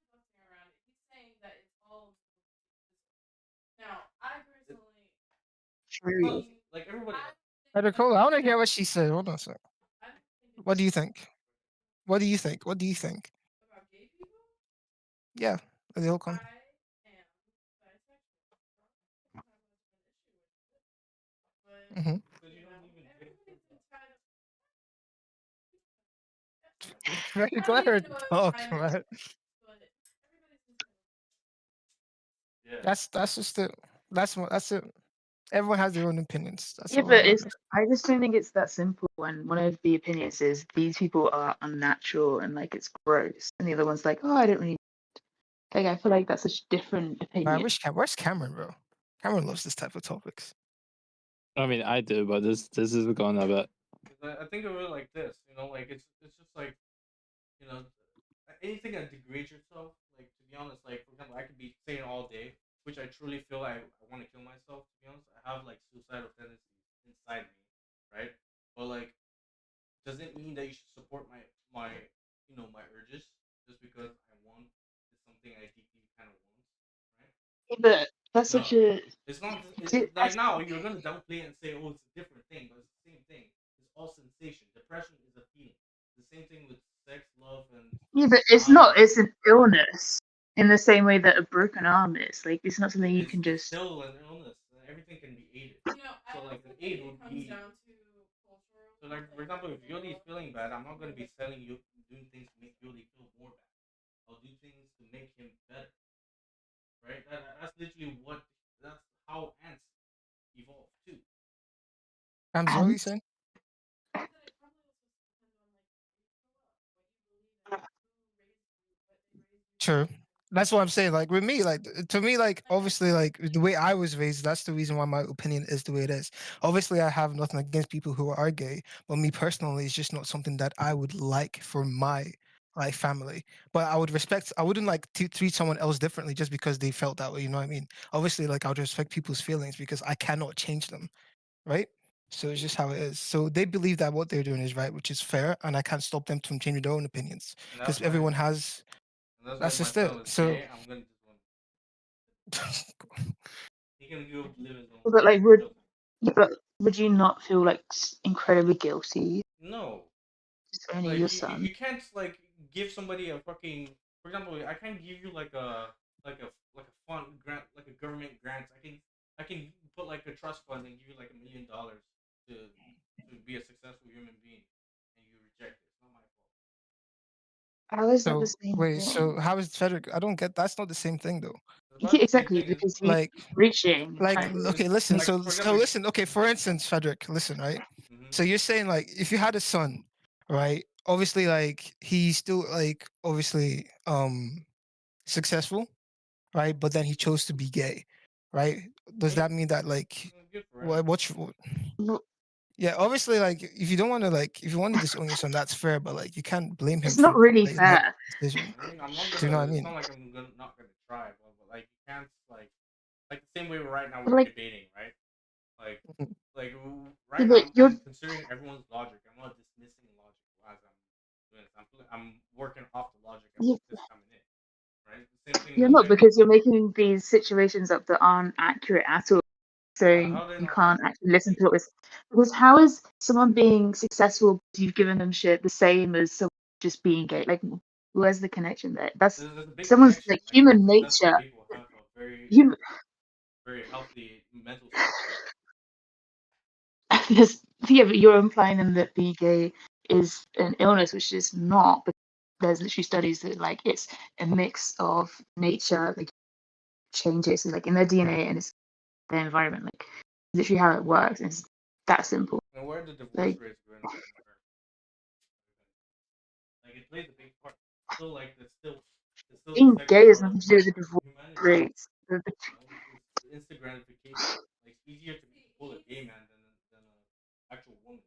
[SPEAKER 3] True.
[SPEAKER 5] Like everybody,
[SPEAKER 2] Hey, Nicole, I want to hear what she said. Hold on a sec. What do you think? What do you think? What do you think? Yeah, the whole con. Mm-hmm.
[SPEAKER 5] Because you don't even drink.
[SPEAKER 2] Very glad talk, man.
[SPEAKER 5] Yeah.
[SPEAKER 2] That's just it. That's it. Everyone has their own opinions. That's
[SPEAKER 3] Yeah,
[SPEAKER 2] all that
[SPEAKER 3] but it's
[SPEAKER 2] matters.
[SPEAKER 3] I just don't think it's that simple. And one of the opinions is these people are unnatural and like it's gross, and the other one's like, oh, I don't really like. I feel like that's such a different
[SPEAKER 2] But I
[SPEAKER 3] opinion.
[SPEAKER 2] wish where's Cameron, bro? Cameron loves this type of topics.
[SPEAKER 8] I mean, I do, but this is going a bit.
[SPEAKER 5] 'Cause I think of it like this, you know, like it's just like, you know, anything that degrades yourself. Like, to be honest, like, for example, I could be saying all day, which I truly feel I want to kill myself. To be honest, I have like suicidal tendencies inside me, right? But like, does it mean that you should support my my urges just because I want is something I deeply kind of want, right?
[SPEAKER 3] Yeah, but that's
[SPEAKER 5] No,
[SPEAKER 3] such a
[SPEAKER 5] it's not. Like
[SPEAKER 3] that's
[SPEAKER 5] now you're gonna downplay it and say, "Oh, it's a different thing," but it's the same thing. It's all sensation. Depression is a feeling. The same thing with sex, love, and
[SPEAKER 3] yeah, but it's
[SPEAKER 5] dying.
[SPEAKER 3] not. It's an illness in the same way that a broken arm is. Like it's not something you can
[SPEAKER 5] It's
[SPEAKER 3] just.
[SPEAKER 5] still an illness. Everything can be aided. So like an aid would be. So like for example, if Yoli is feeling bad, I'm not gonna be telling you doing things to make Yoli feel more bad. I'll do things to make him better. Right? That's literally what. That's how ants evolve too.
[SPEAKER 2] Cam's what
[SPEAKER 3] And
[SPEAKER 2] you saying? True. That's what I'm saying. Like with me, like to me, like obviously, like the way I was raised, that's the reason why my opinion is the way it is. Obviously, I have nothing against people who are gay, but me personally, it's just not something that I would like for my like family. But I would respect. I wouldn't like treat someone else differently just because they felt that way. You know what I mean? Obviously, like I would respect people's feelings because I cannot change them, right? So it's just how it is. So they believe that what they're doing is right, which is fair, and I can't stop them from changing their own opinions
[SPEAKER 5] And
[SPEAKER 2] because everyone has.
[SPEAKER 5] why
[SPEAKER 2] That's
[SPEAKER 5] if my
[SPEAKER 2] just it.
[SPEAKER 5] son is
[SPEAKER 2] So
[SPEAKER 5] gay, I'm gonna just want he can go live his own
[SPEAKER 3] but
[SPEAKER 5] life.
[SPEAKER 3] like would you not feel like incredibly guilty
[SPEAKER 5] No,
[SPEAKER 3] just owning
[SPEAKER 5] like
[SPEAKER 3] your son?
[SPEAKER 5] you can't like give somebody a fucking. For example, I can't give you like a fund grant, like a government grant. I can put like a trust fund and give you like $1 million to be a successful human being, and you reject it. It's not my fault.
[SPEAKER 3] How is that the
[SPEAKER 2] so
[SPEAKER 3] same
[SPEAKER 2] wait,
[SPEAKER 3] thing?
[SPEAKER 2] so how is Frederick? I don't get that's not the same thing though.
[SPEAKER 5] It's
[SPEAKER 3] Yeah,
[SPEAKER 5] about the same
[SPEAKER 3] exactly,
[SPEAKER 5] thing.
[SPEAKER 3] because he's
[SPEAKER 2] Like
[SPEAKER 3] reaching and
[SPEAKER 2] like
[SPEAKER 3] trying to.
[SPEAKER 2] okay, listen.
[SPEAKER 5] Like
[SPEAKER 2] So
[SPEAKER 5] for
[SPEAKER 2] so
[SPEAKER 5] example,
[SPEAKER 2] listen. Okay, for instance, Frederick, listen, right?
[SPEAKER 5] mm-hmm.
[SPEAKER 2] So you're saying like if you had a son, right? Obviously, like he's still like obviously successful, right? But then he chose to be gay, right? Does
[SPEAKER 5] Good,
[SPEAKER 2] that mean that like
[SPEAKER 5] good for him.
[SPEAKER 2] what
[SPEAKER 3] No,
[SPEAKER 2] yeah, obviously, like if you don't want to, like if you want to disown your son, that's fair. But like you can't blame him
[SPEAKER 3] it's
[SPEAKER 2] for
[SPEAKER 3] not really
[SPEAKER 2] like that
[SPEAKER 3] fair.
[SPEAKER 2] decision.
[SPEAKER 5] I mean, I'm not
[SPEAKER 2] Do you know what I
[SPEAKER 5] gonna. It's
[SPEAKER 2] mean?
[SPEAKER 5] not like not gonna try, but like you can't like the same way right now
[SPEAKER 3] But
[SPEAKER 5] we're
[SPEAKER 3] like,
[SPEAKER 5] debating, right? Like
[SPEAKER 2] Mhm.
[SPEAKER 3] yeah,
[SPEAKER 5] right now
[SPEAKER 3] but you're
[SPEAKER 5] I'm considering everyone's logic. I'm not dismissing logic as I'm doing this. I'm working off the logic as
[SPEAKER 3] you,
[SPEAKER 5] it's coming in, right? The same thing
[SPEAKER 3] you're
[SPEAKER 5] with
[SPEAKER 3] not,
[SPEAKER 5] like
[SPEAKER 3] because you're making these situations up that aren't accurate at all. So
[SPEAKER 5] how are they
[SPEAKER 3] you
[SPEAKER 5] not
[SPEAKER 3] can't
[SPEAKER 5] accurate?
[SPEAKER 3] actually listen to what was, because how is someone being successful because you've given them shit the same as someone just being gay? Like, where's the connection there? That's
[SPEAKER 5] There's a big
[SPEAKER 3] someone's
[SPEAKER 5] connection.
[SPEAKER 3] like
[SPEAKER 5] Like
[SPEAKER 3] human
[SPEAKER 5] successful
[SPEAKER 3] nature.
[SPEAKER 5] people have a
[SPEAKER 3] Human,
[SPEAKER 5] very healthy mental state.
[SPEAKER 3] yeah, but you're implying then that being gay is an illness, which is not. But there's literally studies that like it's a mix of nature, like changes, like in their DNA and it's their environment, like literally how it works. And it's that simple.
[SPEAKER 5] And where the divorce
[SPEAKER 3] Like
[SPEAKER 5] rates going on Earth? Like it plays a big part. Still like it's still the
[SPEAKER 3] being
[SPEAKER 5] second
[SPEAKER 3] gay has
[SPEAKER 5] part of
[SPEAKER 3] nothing to do with the divorce
[SPEAKER 5] humanity.
[SPEAKER 3] rates.
[SPEAKER 5] You know, it's instant gratification. Like it's easier to pull a gay man than an actual woman.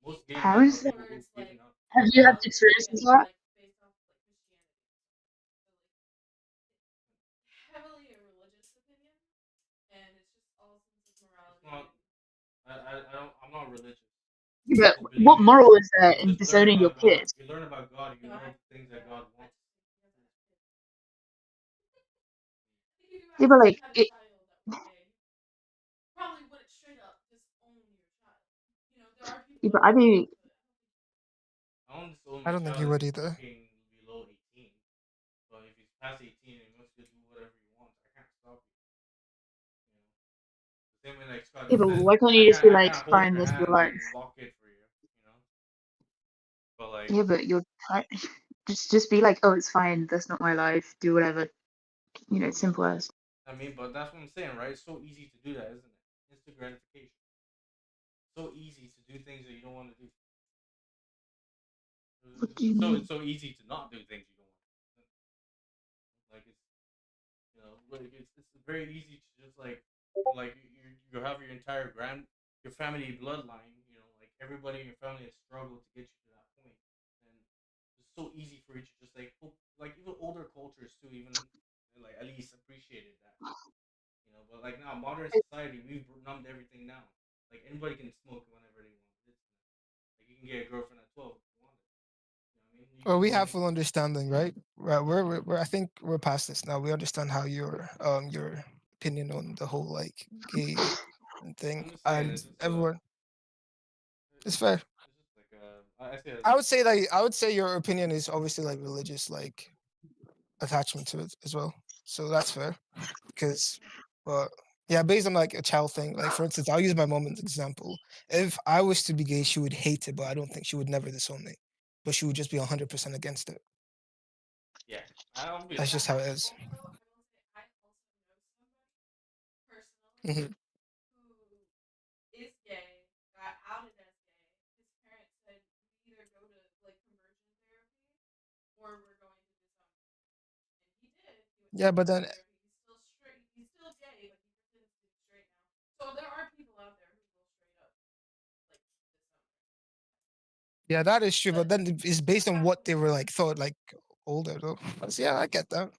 [SPEAKER 5] Most gay
[SPEAKER 3] How
[SPEAKER 5] men are
[SPEAKER 3] is that?
[SPEAKER 5] people who've given up.
[SPEAKER 3] Have you had experiences with that?
[SPEAKER 5] It's not. I don't. I'm not religious.
[SPEAKER 3] Yeah,
[SPEAKER 5] To
[SPEAKER 3] but
[SPEAKER 5] believe
[SPEAKER 3] what
[SPEAKER 5] in.
[SPEAKER 3] moral is there
[SPEAKER 5] You
[SPEAKER 3] in
[SPEAKER 5] just learn
[SPEAKER 3] disowning your
[SPEAKER 5] about God.
[SPEAKER 3] kids?
[SPEAKER 5] If you learn about God, you know the things that God wants.
[SPEAKER 3] Yeah, but like yeah, but I do.
[SPEAKER 5] I don't disown
[SPEAKER 2] I
[SPEAKER 5] my
[SPEAKER 2] don't think
[SPEAKER 5] child
[SPEAKER 2] you
[SPEAKER 5] if
[SPEAKER 2] would
[SPEAKER 5] he's
[SPEAKER 2] either.
[SPEAKER 5] fucking below 18. But if he's past 18 and he wants to do whatever he wants, I can't stop you. You know, Same way like Scott
[SPEAKER 3] Yeah, but
[SPEAKER 5] said,
[SPEAKER 3] why can't you just be
[SPEAKER 5] I
[SPEAKER 3] like,
[SPEAKER 5] can't hold
[SPEAKER 3] fine,
[SPEAKER 5] your
[SPEAKER 3] that's your
[SPEAKER 5] hand
[SPEAKER 3] life?
[SPEAKER 5] and lock it for you, you know. But like,
[SPEAKER 3] Yeah, but you're just be like, oh, it's fine. That's not my life. Do whatever. You know, simple as.
[SPEAKER 5] I mean, but that's what I'm saying, right? It's so easy to do that, isn't it? Instant gratification. So easy to do things that you don't want to do.
[SPEAKER 3] What do you
[SPEAKER 5] So
[SPEAKER 3] mean?
[SPEAKER 5] it's so easy to not do things you don't want to do. Like it's, you know, like it's very easy to just like you have your entire your family bloodline, you know, like everybody in your family has struggled to get you to that point, and it's so easy for you to just like like even older cultures too, even like at least appreciated that, you know. But like now, modern society, we've numbed everything down. Like anybody can smoke whenever they want. Like you can get a girlfriend at 12 if you want it. You know what I mean? You
[SPEAKER 2] Well,
[SPEAKER 5] can
[SPEAKER 2] we
[SPEAKER 5] go
[SPEAKER 2] have
[SPEAKER 5] and
[SPEAKER 2] full understanding, right? Right. I think we're past this now. We understand how your opinion on the whole like gay thing,
[SPEAKER 5] I'm just saying,
[SPEAKER 2] and
[SPEAKER 5] it's just
[SPEAKER 2] everyone. It's fair.
[SPEAKER 5] it's just like I say it.
[SPEAKER 2] I would say your opinion is obviously like religious, like attachment to it as well. So that's fair. Because, but yeah, based on like a child thing, like for instance, I'll use my mom as an example. If I was to be gay, she would hate it, but I don't think she would never disown me. But she would just be 100% against it.
[SPEAKER 5] Yeah, I'll be
[SPEAKER 2] That's
[SPEAKER 5] like,
[SPEAKER 2] just how it is. Mhm. Yeah, but then yeah, that is true. But then it's based on what they were like thought like older though. But yeah, I get that.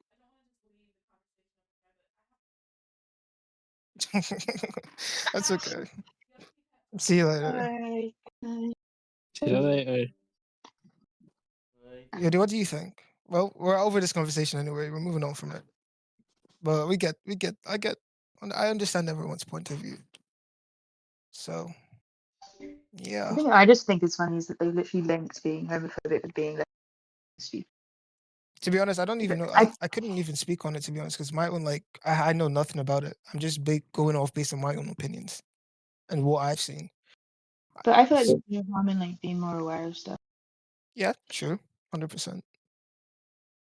[SPEAKER 2] That's okay. See you later.
[SPEAKER 3] Bye. Bye.
[SPEAKER 8] See you later.
[SPEAKER 5] like,
[SPEAKER 2] Yodi, what do you think? Well, we're over this conversation anyway. We're moving on from it. But I understand everyone's point of view. So yeah.
[SPEAKER 3] I just think it's funny is that they literally linked being homophobic with being lesbian.
[SPEAKER 2] To be honest, I don't even know. I couldn't even speak on it to be honest, because my own like I know nothing about it. I'm just going off based on my own opinions and what I've seen.
[SPEAKER 3] But I feel like there's no harm in like being more aware of stuff.
[SPEAKER 2] Yeah, true, 100%.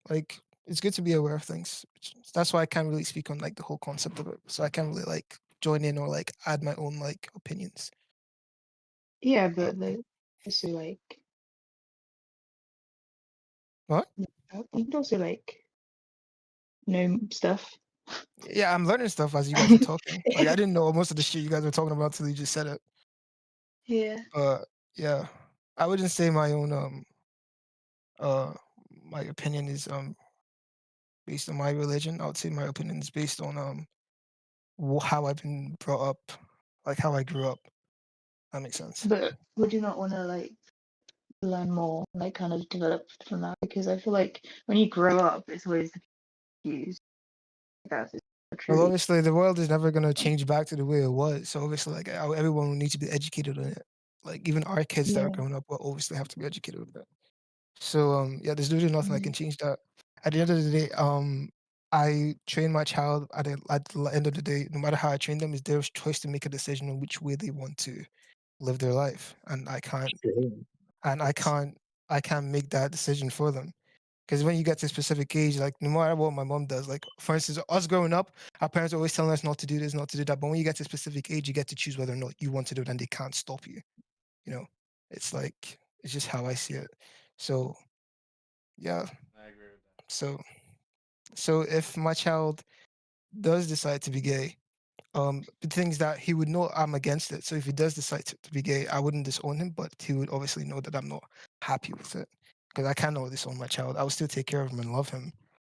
[SPEAKER 2] Like it's good to be aware of things. That's why I can't really speak on like the whole concept of it. So I can't really like join in or like add my own like opinions.
[SPEAKER 3] Yeah, but like also like
[SPEAKER 2] What?
[SPEAKER 3] you can also like know stuff.
[SPEAKER 2] Yeah, I'm learning stuff as you guys are talking. Like I didn't know most of the shit you guys were talking about till you just said it.
[SPEAKER 3] Yeah.
[SPEAKER 2] But yeah, I wouldn't say my own uh my opinion is based on my religion. I would say my opinion is based on how I've been brought up, like how I grew up. That makes sense.
[SPEAKER 3] But would you not want to like learn more, like kind of develop from that? Because I feel like when you grow up, it's always the views. That's
[SPEAKER 2] Well,
[SPEAKER 3] truly.
[SPEAKER 2] obviously, the world is never gonna change back to the way it was. So obviously, like everyone will need to be educated on it. Like even our kids that are
[SPEAKER 3] Yeah.
[SPEAKER 2] growing up will obviously have to be educated with it. So yeah, there's literally nothing that can change that. At the end of the day, I train my child at the end of the day, no matter how I train them, is their choice to make a decision on which way they want to live their life, and I can't make that decision for them. Because when you get to a specific age, like no matter what my mom does, like for instance, us growing up, our parents are always telling us not to do this, not to do that. But when you get to a specific age, you get to choose whether or not you want to do it, and they can't stop you. You know, it's like it's just how I see it. So yeah,
[SPEAKER 5] I agree with that.
[SPEAKER 2] so if my child does decide to be gay, the things that he would know I'm against it. So if he does decide to be gay, I wouldn't disown him, but he would obviously know that I'm not happy with it because I can't disown my child. I will still take care of him and love him,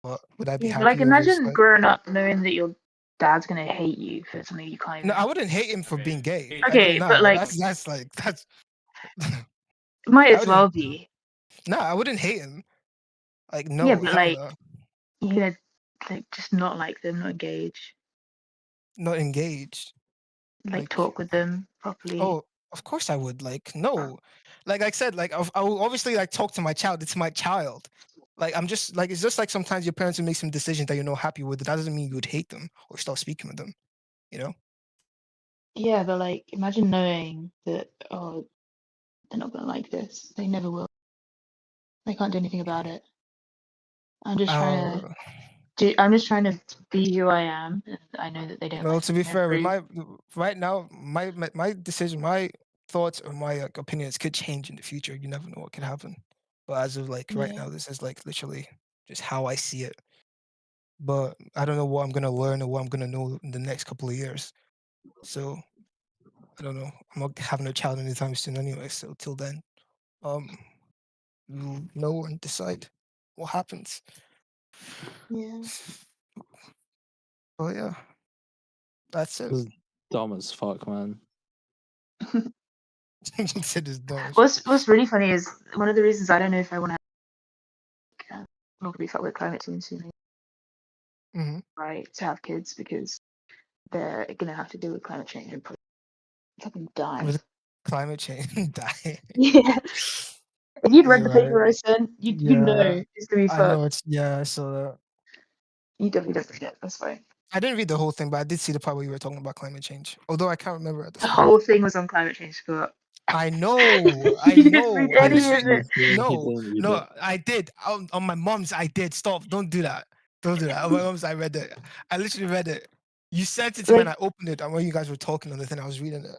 [SPEAKER 2] but would I be
[SPEAKER 3] Yeah, but like
[SPEAKER 2] happy over his
[SPEAKER 3] imagine
[SPEAKER 2] like?
[SPEAKER 3] growing up knowing that your dad's gonna hate you for something you can't
[SPEAKER 2] No,
[SPEAKER 3] even.
[SPEAKER 2] I wouldn't hate him
[SPEAKER 5] I
[SPEAKER 2] for
[SPEAKER 5] mean,
[SPEAKER 2] being gay.
[SPEAKER 5] hate
[SPEAKER 2] Like,
[SPEAKER 3] Okay,
[SPEAKER 2] nah,
[SPEAKER 3] but like
[SPEAKER 2] that's like that's.
[SPEAKER 3] it might
[SPEAKER 2] I
[SPEAKER 3] as well
[SPEAKER 2] wouldn't.
[SPEAKER 3] be.
[SPEAKER 2] Nah, I wouldn't hate him. Like,
[SPEAKER 3] Yeah,
[SPEAKER 2] no,
[SPEAKER 3] but
[SPEAKER 2] hell
[SPEAKER 3] like
[SPEAKER 2] no.
[SPEAKER 3] you're gonna like just not like them, not engage,
[SPEAKER 2] Not engaged.
[SPEAKER 3] like
[SPEAKER 2] Like,
[SPEAKER 3] talk with them properly.
[SPEAKER 2] oh, of course I would. Like, no, like I said, like I will obviously like talk to my child. It's my child. Like I'm just like it's just like sometimes your parents will make some decisions that you're not happy with. That doesn't mean you would hate them or stop speaking with them. You know.
[SPEAKER 3] Yeah, but like, imagine knowing that, oh, they're not gonna like this. They never will. I can't do anything about it. I'm just trying to
[SPEAKER 2] Uh,
[SPEAKER 3] I'm just trying to be who I am, and I know that they don't
[SPEAKER 2] well,
[SPEAKER 3] like
[SPEAKER 2] to
[SPEAKER 3] me.
[SPEAKER 2] be
[SPEAKER 3] And
[SPEAKER 2] fair, with
[SPEAKER 3] prove.
[SPEAKER 2] my right now, my decision, my thoughts or my opinions could change in the future. You never know what could happen. But as of like right
[SPEAKER 3] Yeah.
[SPEAKER 2] now, this is like literally just how I see it. But I don't know what I'm gonna learn or what I'm gonna know in the next couple of years. So I don't know. I'm not having a child anytime soon anyway. So till then, um, we'll know and decide what happens.
[SPEAKER 3] Yeah.
[SPEAKER 2] But yeah, that's it.
[SPEAKER 8] This is dumb as fuck, man.
[SPEAKER 2] It is dumb.
[SPEAKER 3] What's really funny is one of the reasons I don't know if I want to. I'm not gonna be fucked with climate change soon,
[SPEAKER 2] Mm-hmm.
[SPEAKER 3] right? To have kids because they're gonna have to deal with climate change and probably fucking die.
[SPEAKER 2] With climate change, die.
[SPEAKER 3] Yeah. If you'd read
[SPEAKER 2] You're
[SPEAKER 3] the
[SPEAKER 2] right.
[SPEAKER 3] paper I sent, you
[SPEAKER 2] Yeah,
[SPEAKER 3] know it's gonna be
[SPEAKER 2] I know
[SPEAKER 3] fucked.
[SPEAKER 2] it's I saw that.
[SPEAKER 3] You definitely don't read it. That's fine.
[SPEAKER 2] I didn't read the whole thing, but I did see the part where you were talking about climate change. Although I can't remember at the
[SPEAKER 3] The
[SPEAKER 2] start.
[SPEAKER 3] whole thing was on climate change, Scott.
[SPEAKER 2] I know, I
[SPEAKER 3] You didn't read
[SPEAKER 2] know. I
[SPEAKER 3] any
[SPEAKER 8] He
[SPEAKER 3] of
[SPEAKER 2] literally
[SPEAKER 3] it.
[SPEAKER 2] no,
[SPEAKER 8] didn't read
[SPEAKER 2] no.
[SPEAKER 8] it.
[SPEAKER 2] I did on my mom's. I did. Stop! Don't do that. Don't do that. On my mom's, I read it. I literally read it. You sent it to me, and
[SPEAKER 3] Like,
[SPEAKER 2] I opened it. And when you guys were talking on the thing, I was reading it.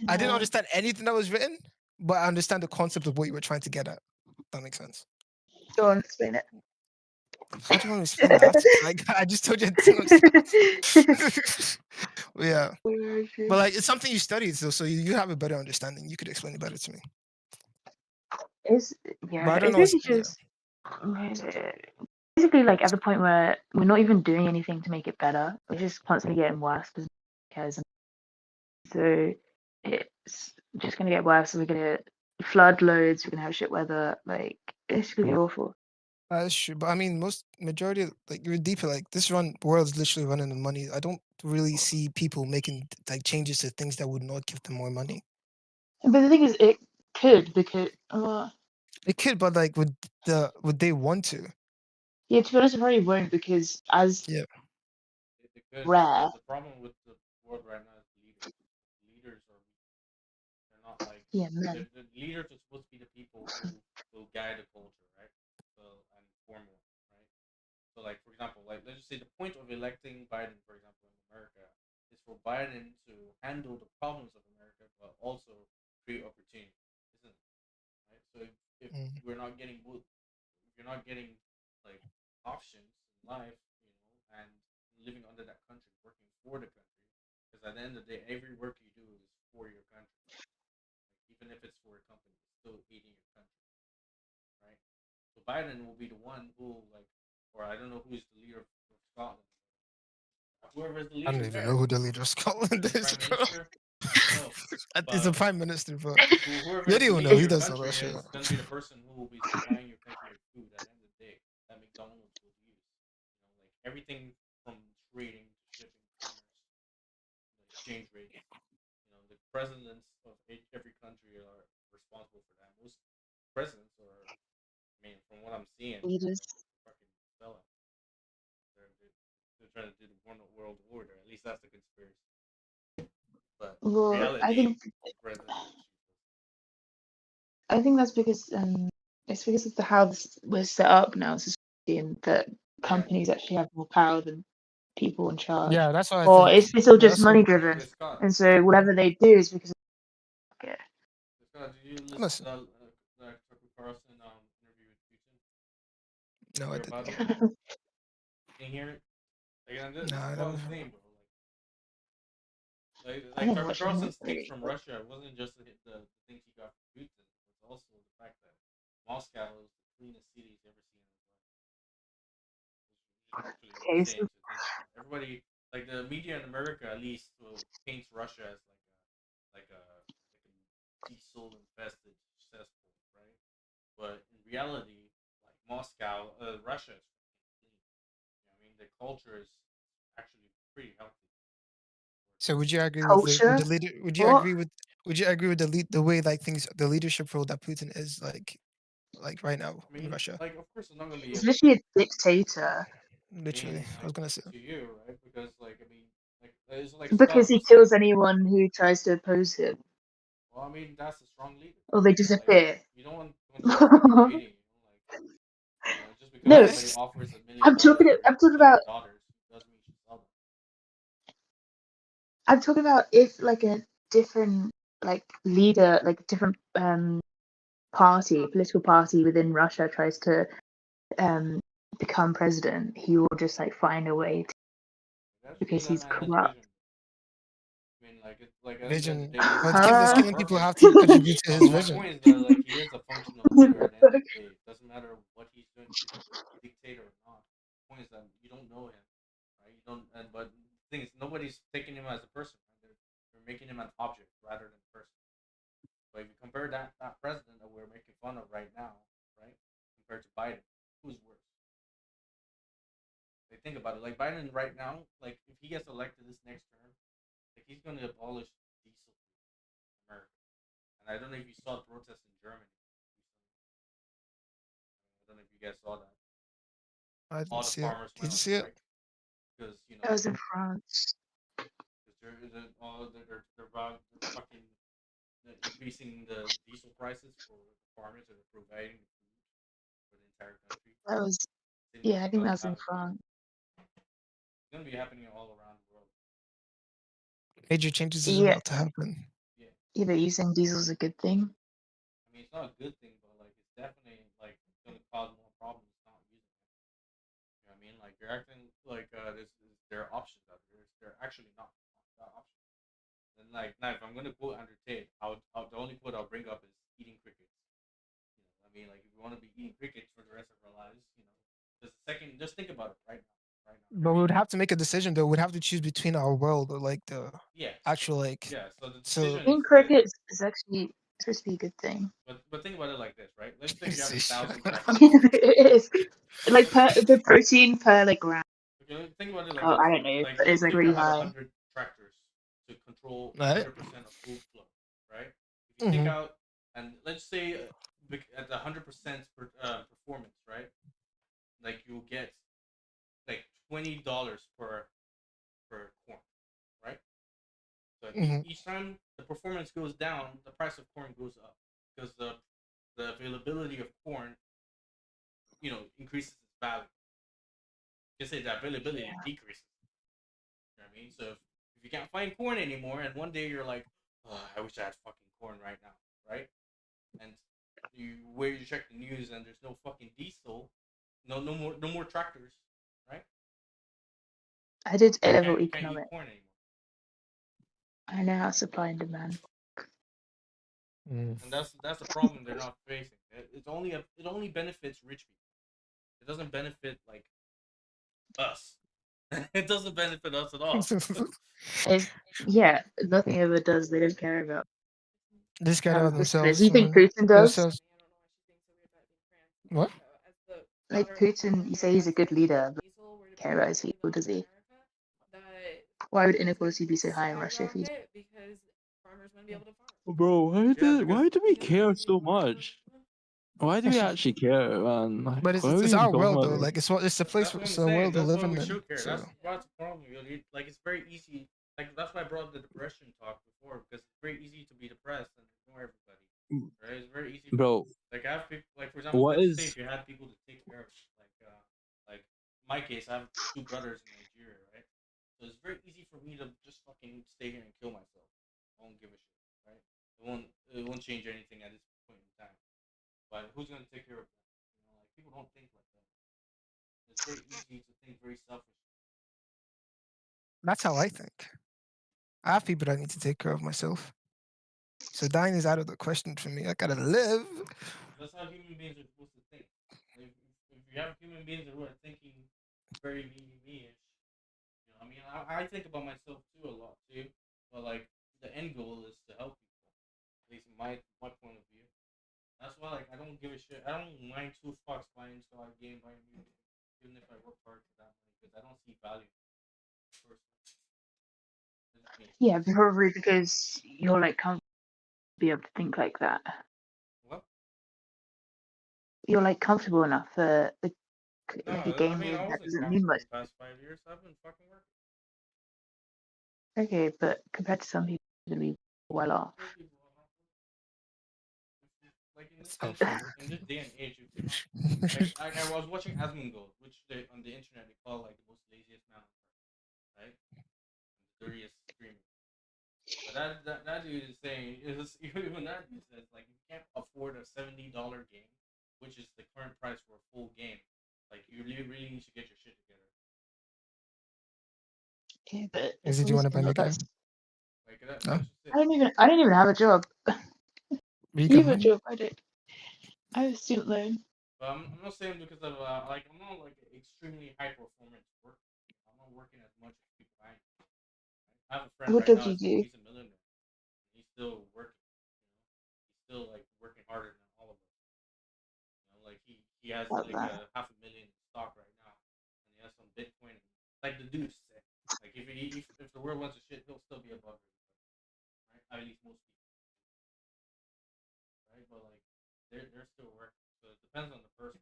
[SPEAKER 2] I didn't
[SPEAKER 3] no.
[SPEAKER 2] understand anything that was written, but I understand the concept of what you were trying to get at. That makes sense.
[SPEAKER 3] Go on, explain it.
[SPEAKER 2] How do you want to explain that? Like I just told you. I didn't understand. Yeah,
[SPEAKER 3] Where is she?
[SPEAKER 2] but like it's something you studied, so you have a better understanding. You could explain it better to me.
[SPEAKER 3] It's
[SPEAKER 2] But I don't
[SPEAKER 3] it's
[SPEAKER 2] know.
[SPEAKER 3] basically just basically like at the point where we're not even doing anything to make it better. We're just constantly getting worse because cares. So it's just gonna get worse. We're gonna flood loads. We're gonna have shit weather. Like it's gonna be awful.
[SPEAKER 2] That's true, but I mean, majority of like you're deeper. Like this world's literally running on money. I don't really see people making like changes to things that would not give them more money.
[SPEAKER 3] But the thing is, it could because
[SPEAKER 2] It could, but like would they want to?
[SPEAKER 3] yeah. To be honest, it probably won't because as
[SPEAKER 2] Yeah.
[SPEAKER 5] Because
[SPEAKER 3] rare.
[SPEAKER 5] the problem with the world right now is leaders. Leaders are they're not like
[SPEAKER 3] Yeah, men.
[SPEAKER 5] the leaders are supposed to be the people who will guide the culture, right? So and form one, right? So like for example, like let's just say the point of electing Biden, for example, in America, is for Biden to handle the problems of America, but also create opportunity, isn't it? Right? So if
[SPEAKER 2] Mm.
[SPEAKER 5] we're not getting both, if you're not getting like options in life, and living under that country, working for the country, because at the end of the day, every work you do is for your country. Like, even if it's for a company, it's still aiding your country, right? So Biden will be the one who like, or I don't know who's the leader of Scotland. Whoever is the
[SPEAKER 2] I don't
[SPEAKER 5] leader
[SPEAKER 2] even
[SPEAKER 5] there,
[SPEAKER 2] know who the leader of Scotland
[SPEAKER 5] the
[SPEAKER 2] is,
[SPEAKER 5] prime
[SPEAKER 2] bro.
[SPEAKER 5] minister. I don't know,
[SPEAKER 2] It's the
[SPEAKER 5] but
[SPEAKER 2] prime minister, but
[SPEAKER 5] whoever
[SPEAKER 2] you
[SPEAKER 5] is
[SPEAKER 2] don't
[SPEAKER 5] the
[SPEAKER 2] even know.
[SPEAKER 5] leader of
[SPEAKER 2] He
[SPEAKER 5] your
[SPEAKER 2] does all
[SPEAKER 5] country
[SPEAKER 2] that shit.
[SPEAKER 5] is going to be the person who will be supplying your country with food at the end of the day that McDonald's will use. Like everything from trading to shipping, commerce, the exchange rates. The presidents of every country are responsible for that. Most presidents are, I mean, from what I'm seeing,
[SPEAKER 3] Leaders.
[SPEAKER 5] fucking sellouts. They're trying to do the one world order. At least that's the conspiracy. But in
[SPEAKER 3] Well,
[SPEAKER 5] reality, the president is
[SPEAKER 3] I think that's because it's because of how this was set up now, society, and that
[SPEAKER 5] yeah.
[SPEAKER 3] companies actually have more power than people in charge.
[SPEAKER 2] Yeah, that's what I
[SPEAKER 3] Or
[SPEAKER 2] think.
[SPEAKER 3] it's all
[SPEAKER 2] Yeah,
[SPEAKER 3] just
[SPEAKER 2] that's what.
[SPEAKER 3] money driven,
[SPEAKER 5] Hey, Scott,
[SPEAKER 3] and so whatever they do is because of it.
[SPEAKER 5] Scott, did you listen to
[SPEAKER 2] Listen,
[SPEAKER 5] that Tucker Carlson interview with Putin?
[SPEAKER 2] no, I
[SPEAKER 5] Hear
[SPEAKER 2] didn't.
[SPEAKER 5] about it? Can you hear it? Like,
[SPEAKER 2] No,
[SPEAKER 5] this is
[SPEAKER 2] I
[SPEAKER 5] all
[SPEAKER 2] never.
[SPEAKER 5] insane, bro.
[SPEAKER 3] I
[SPEAKER 5] Like
[SPEAKER 3] never
[SPEAKER 5] Tucker
[SPEAKER 3] watched any
[SPEAKER 5] Carlson's
[SPEAKER 3] of
[SPEAKER 5] takes
[SPEAKER 3] it.
[SPEAKER 5] from Russia wasn't just the things he got from Putin. It was also the fact that Moscow is the cleanest city he's ever seen in his life. Which is actually
[SPEAKER 3] Okay, so
[SPEAKER 5] insane to think about. Everybody, like the media in America, at least, paints Russia as like a diesel infested cesspool, right? But in reality, like Moscow, Russia is clean. I mean, the culture is actually pretty healthy.
[SPEAKER 2] So would you agree with the
[SPEAKER 3] culture,
[SPEAKER 2] leader? Would you
[SPEAKER 3] what?
[SPEAKER 2] agree with? Would you agree with the way like things the leadership role that Putin is like right now
[SPEAKER 5] I
[SPEAKER 2] in
[SPEAKER 5] mean,
[SPEAKER 2] Russia?
[SPEAKER 5] like, of course, I'm not gonna be
[SPEAKER 3] He's
[SPEAKER 5] able to
[SPEAKER 3] literally a dictator.
[SPEAKER 2] Literally,
[SPEAKER 5] explain
[SPEAKER 2] I was
[SPEAKER 5] like
[SPEAKER 2] gonna say.
[SPEAKER 5] to you, right? Because like I mean, Like it's like
[SPEAKER 3] Because he
[SPEAKER 5] Saddam
[SPEAKER 3] kills
[SPEAKER 5] Hussein.
[SPEAKER 3] anyone who tries to oppose him,
[SPEAKER 5] Well, I mean, that's a strong leader.
[SPEAKER 3] or they
[SPEAKER 5] Like
[SPEAKER 3] disappear.
[SPEAKER 5] you don't want someone fucking invading you. Like just because
[SPEAKER 3] No,
[SPEAKER 5] somebody offers $1 million
[SPEAKER 3] I'm talking.
[SPEAKER 5] for
[SPEAKER 3] I'm talking
[SPEAKER 5] kill your
[SPEAKER 3] about.
[SPEAKER 5] daughters doesn't mean you should sell them.
[SPEAKER 3] I'm talking about if like a different like leader, like a different party, political party within Russia tries to become president, he will just like find a way to, because
[SPEAKER 5] That
[SPEAKER 3] he's
[SPEAKER 5] man has
[SPEAKER 3] corrupt.
[SPEAKER 5] vision. I mean, like it's like at the end of
[SPEAKER 2] Vision.
[SPEAKER 5] the day, he's
[SPEAKER 2] But to keep this
[SPEAKER 5] not
[SPEAKER 2] killing people
[SPEAKER 5] perfect.
[SPEAKER 2] have to contribute to his
[SPEAKER 5] My
[SPEAKER 2] vision.
[SPEAKER 5] point is that like he is a functional leader at the end of the day. It doesn't matter what he's doing, if he's a dictator or not. The point is that you don't know him, right? You don't, but the thing is, nobody's taking him as a person. Right? They're making him an object rather than a person. So if you compare that president that we're making fun of right now, right, compared to Biden, who's worse? Like think about it. Like Biden right now, like if he gets elected this next term, like he's going to abolish diesel in America. And I don't know if you saw the protests in Germany. I don't know if you guys saw that.
[SPEAKER 2] I
[SPEAKER 5] All
[SPEAKER 2] didn't
[SPEAKER 5] the
[SPEAKER 2] see it.
[SPEAKER 5] farmers
[SPEAKER 2] Did
[SPEAKER 5] went
[SPEAKER 2] you
[SPEAKER 5] on
[SPEAKER 2] see it?
[SPEAKER 5] strike because
[SPEAKER 3] That was in France.
[SPEAKER 5] they're fucking increasing the diesel prices for the farmers that are providing the food for the entire country.
[SPEAKER 3] That was
[SPEAKER 5] Same
[SPEAKER 3] yeah, I think
[SPEAKER 5] about
[SPEAKER 3] that was in
[SPEAKER 5] housing.
[SPEAKER 3] France.
[SPEAKER 5] It's gonna be happening all around the world.
[SPEAKER 2] Major changes is
[SPEAKER 3] Yeah,
[SPEAKER 2] about to happen.
[SPEAKER 5] Yeah,
[SPEAKER 3] either using diesel is a good thing.
[SPEAKER 5] I mean it's not a good thing, but like it's definitely like gonna cause more problems not using it. You know what I mean? Like you're acting like there are options out there. They're actually not options. And like now, if I'm gonna quote Andrew Tate, the only quote I'll bring up is eating crickets. You know, I mean, like if we want to be eating crickets for the rest of our lives, you know, just think about it right now, right now.
[SPEAKER 2] But we would have to make a decision though. We'd have to choose between our world or like the
[SPEAKER 5] Yeah,
[SPEAKER 2] actual like
[SPEAKER 5] yeah. So the
[SPEAKER 2] so
[SPEAKER 5] decision
[SPEAKER 3] Being
[SPEAKER 5] is this.
[SPEAKER 3] crickets is actually supposed to be a good thing.
[SPEAKER 5] But think about it like this, right? Let's say you have
[SPEAKER 2] decision.
[SPEAKER 5] 1,000 tractors.
[SPEAKER 3] It is like the protein per like gram.
[SPEAKER 5] Okay, think about it like
[SPEAKER 3] Oh,
[SPEAKER 5] this.
[SPEAKER 3] I don't know,
[SPEAKER 5] Like
[SPEAKER 3] but it's
[SPEAKER 5] let's
[SPEAKER 3] like
[SPEAKER 5] say you
[SPEAKER 3] really
[SPEAKER 5] have
[SPEAKER 3] high.
[SPEAKER 5] 100 tractors to control
[SPEAKER 2] Right.
[SPEAKER 5] 100% of food flow, right? If you take out and let's say at the 100% performance, right? Like you'll get like $20 per corn, right? So each time the performance goes down, the price of corn goes up because the availability of corn, you know, increases its value. You can say the availability decreases. You know what I mean? So if you can't find corn anymore, and one day you're like, oh, I wish I had fucking corn right now, right? And you check the news and there's no fucking diesel, no more tractors, right?
[SPEAKER 3] I did A-level
[SPEAKER 5] You can't eat
[SPEAKER 3] economics.
[SPEAKER 5] corn anymore.
[SPEAKER 3] I know how supply and demand.
[SPEAKER 5] And that's the problem they're not facing. It only benefits rich people. It doesn't benefit like us. It doesn't benefit us at all.
[SPEAKER 3] Yeah, nothing ever does. They don't care about
[SPEAKER 2] This guy
[SPEAKER 3] how
[SPEAKER 2] out
[SPEAKER 3] the system is.
[SPEAKER 2] themselves.
[SPEAKER 3] You think Putin does?
[SPEAKER 2] Themselves. What?
[SPEAKER 3] Like Putin, you say he's a good leader, but care about his people, does he? Why would inequality be so high in Russia if he?
[SPEAKER 8] Bro, why do we care so much? Why do we
[SPEAKER 3] That's
[SPEAKER 8] actually care, man? Like,
[SPEAKER 2] But
[SPEAKER 8] what are we
[SPEAKER 2] it's
[SPEAKER 8] even
[SPEAKER 2] our
[SPEAKER 8] talking
[SPEAKER 2] world
[SPEAKER 8] about
[SPEAKER 2] though.
[SPEAKER 8] this?
[SPEAKER 2] Like it's the place,
[SPEAKER 5] That's what I'm
[SPEAKER 2] it's the
[SPEAKER 5] saying.
[SPEAKER 2] world we're
[SPEAKER 5] That's why
[SPEAKER 2] living
[SPEAKER 5] we
[SPEAKER 2] in.
[SPEAKER 5] should care.
[SPEAKER 2] So.
[SPEAKER 5] That's the problem. Like it's very easy. Like that's why I brought up the depression talk before because it's very easy to be depressed and ignore everybody. Right? It's very easy.
[SPEAKER 8] Bro,
[SPEAKER 5] Like I have people. Like for example,
[SPEAKER 8] what
[SPEAKER 5] let's say
[SPEAKER 8] is
[SPEAKER 5] if you had people to take care of, like in my case, I have 2 brothers in Nigeria, right? So it's very easy for me to just fucking stay here and kill myself. I won't give a shit, right? It won't change anything at this point in time. But who's gonna take care of them? You know, like people don't think like that. It's very easy to think very selfish.
[SPEAKER 2] That's how I think. I have people that I need to take care of myself. So dying is out of the question for me. I gotta live.
[SPEAKER 5] That's how human beings are supposed to think. Like, if you have human beings who are thinking very me-ish, you know, I mean, I think about myself too a lot too, but like the end goal is to help people. At least in my point of view. That's why like I don't give a shit. I don't mind 2 fucks buying Star game buying music, even if I work hard for that money, because I don't see value.
[SPEAKER 3] Yeah, probably because you're like can't be able to think like that.
[SPEAKER 5] What?
[SPEAKER 3] You're like comfortable enough for
[SPEAKER 5] No,
[SPEAKER 3] like a
[SPEAKER 5] I
[SPEAKER 3] game
[SPEAKER 5] mean I
[SPEAKER 3] that
[SPEAKER 5] wasn't
[SPEAKER 3] doesn't mean
[SPEAKER 5] comfortable
[SPEAKER 3] much.
[SPEAKER 5] the past 5 years. I've been fucking working.
[SPEAKER 3] Okay, but compared to some people, really well off.
[SPEAKER 5] Those people are not- Like
[SPEAKER 2] So funny.
[SPEAKER 5] in this day and age, you cannot. Like I was watching Asmongold, which they on the internet they call like the most laziest man on earth, right? The dirtiest streamer. But that dude is saying is even that dude says like you can't afford a $70 game, which is the current price for a full game. Like you really need to get your shit together.
[SPEAKER 3] Okay, but
[SPEAKER 2] Is
[SPEAKER 3] it's
[SPEAKER 2] it you want
[SPEAKER 3] obviously
[SPEAKER 2] to buy the
[SPEAKER 3] not that.
[SPEAKER 2] game?
[SPEAKER 5] Like
[SPEAKER 2] No?
[SPEAKER 5] that's just it.
[SPEAKER 3] I don't even have a job.
[SPEAKER 2] You
[SPEAKER 3] You
[SPEAKER 2] got
[SPEAKER 3] have a
[SPEAKER 2] money?
[SPEAKER 3] job, I don't. I have a student loan.
[SPEAKER 5] But I'm not saying because of like I'm not like extremely high performance work. I'm not working as much as people I know. I have a friend
[SPEAKER 3] What
[SPEAKER 5] right
[SPEAKER 3] job
[SPEAKER 5] now.
[SPEAKER 3] do you do?
[SPEAKER 5] He's a millionaire. He's still working. He's still like working harder than all of us. Like he has
[SPEAKER 3] About
[SPEAKER 5] like
[SPEAKER 3] that.
[SPEAKER 5] a $500,000 stock right now, and he has some Bitcoin. Like the dude's sick. Like if the world wants to shit, he'll still be above everybody, right? At least most people, right? But like they're still working, so it depends on the person.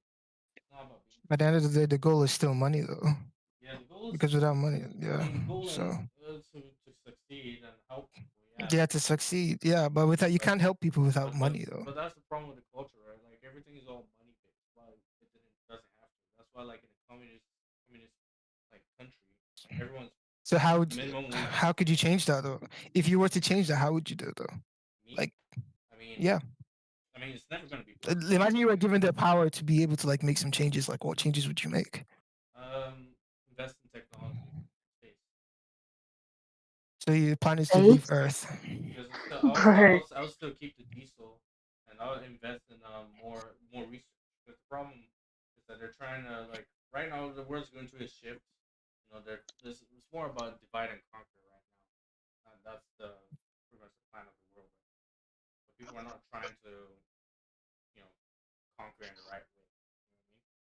[SPEAKER 5] It's not about being.
[SPEAKER 2] At the end of the day, the goal is still money, though.
[SPEAKER 5] Yeah, the goal is.
[SPEAKER 2] Because without money,
[SPEAKER 5] I
[SPEAKER 2] yeah.
[SPEAKER 5] mean, the goal
[SPEAKER 2] So
[SPEAKER 5] to succeed and help people. Yeah,
[SPEAKER 2] yeah, to succeed, yeah. But without, you
[SPEAKER 5] but
[SPEAKER 2] can't help people without money, though.
[SPEAKER 5] but that's the problem with the culture, right? Like everything is all money based. Well, doesn't have to. That's why like in a communist like country, everyone's
[SPEAKER 2] So
[SPEAKER 5] minimum wage.
[SPEAKER 2] how could you change that though? If you were to change that, how would you do it though?
[SPEAKER 5] Me,
[SPEAKER 2] Like,
[SPEAKER 5] I mean,
[SPEAKER 2] yeah.
[SPEAKER 5] it's never gonna be perfect.
[SPEAKER 2] Imagine you were given the power to be able to like make some changes. Like, what changes would you make?
[SPEAKER 5] Invest in technology, space.
[SPEAKER 2] So your plan is to leave
[SPEAKER 3] Space?
[SPEAKER 2] Earth.
[SPEAKER 5] Because
[SPEAKER 3] Bro.
[SPEAKER 5] I'll still keep the diesel, and I'll invest in more research. But the problem is that they're trying to like right now the world's going through a shift. This it's more about divide and conquer right now. And that's the pretty much the plan of the world. Right? But people are not trying to you know conquer in the right way. You know what I mean?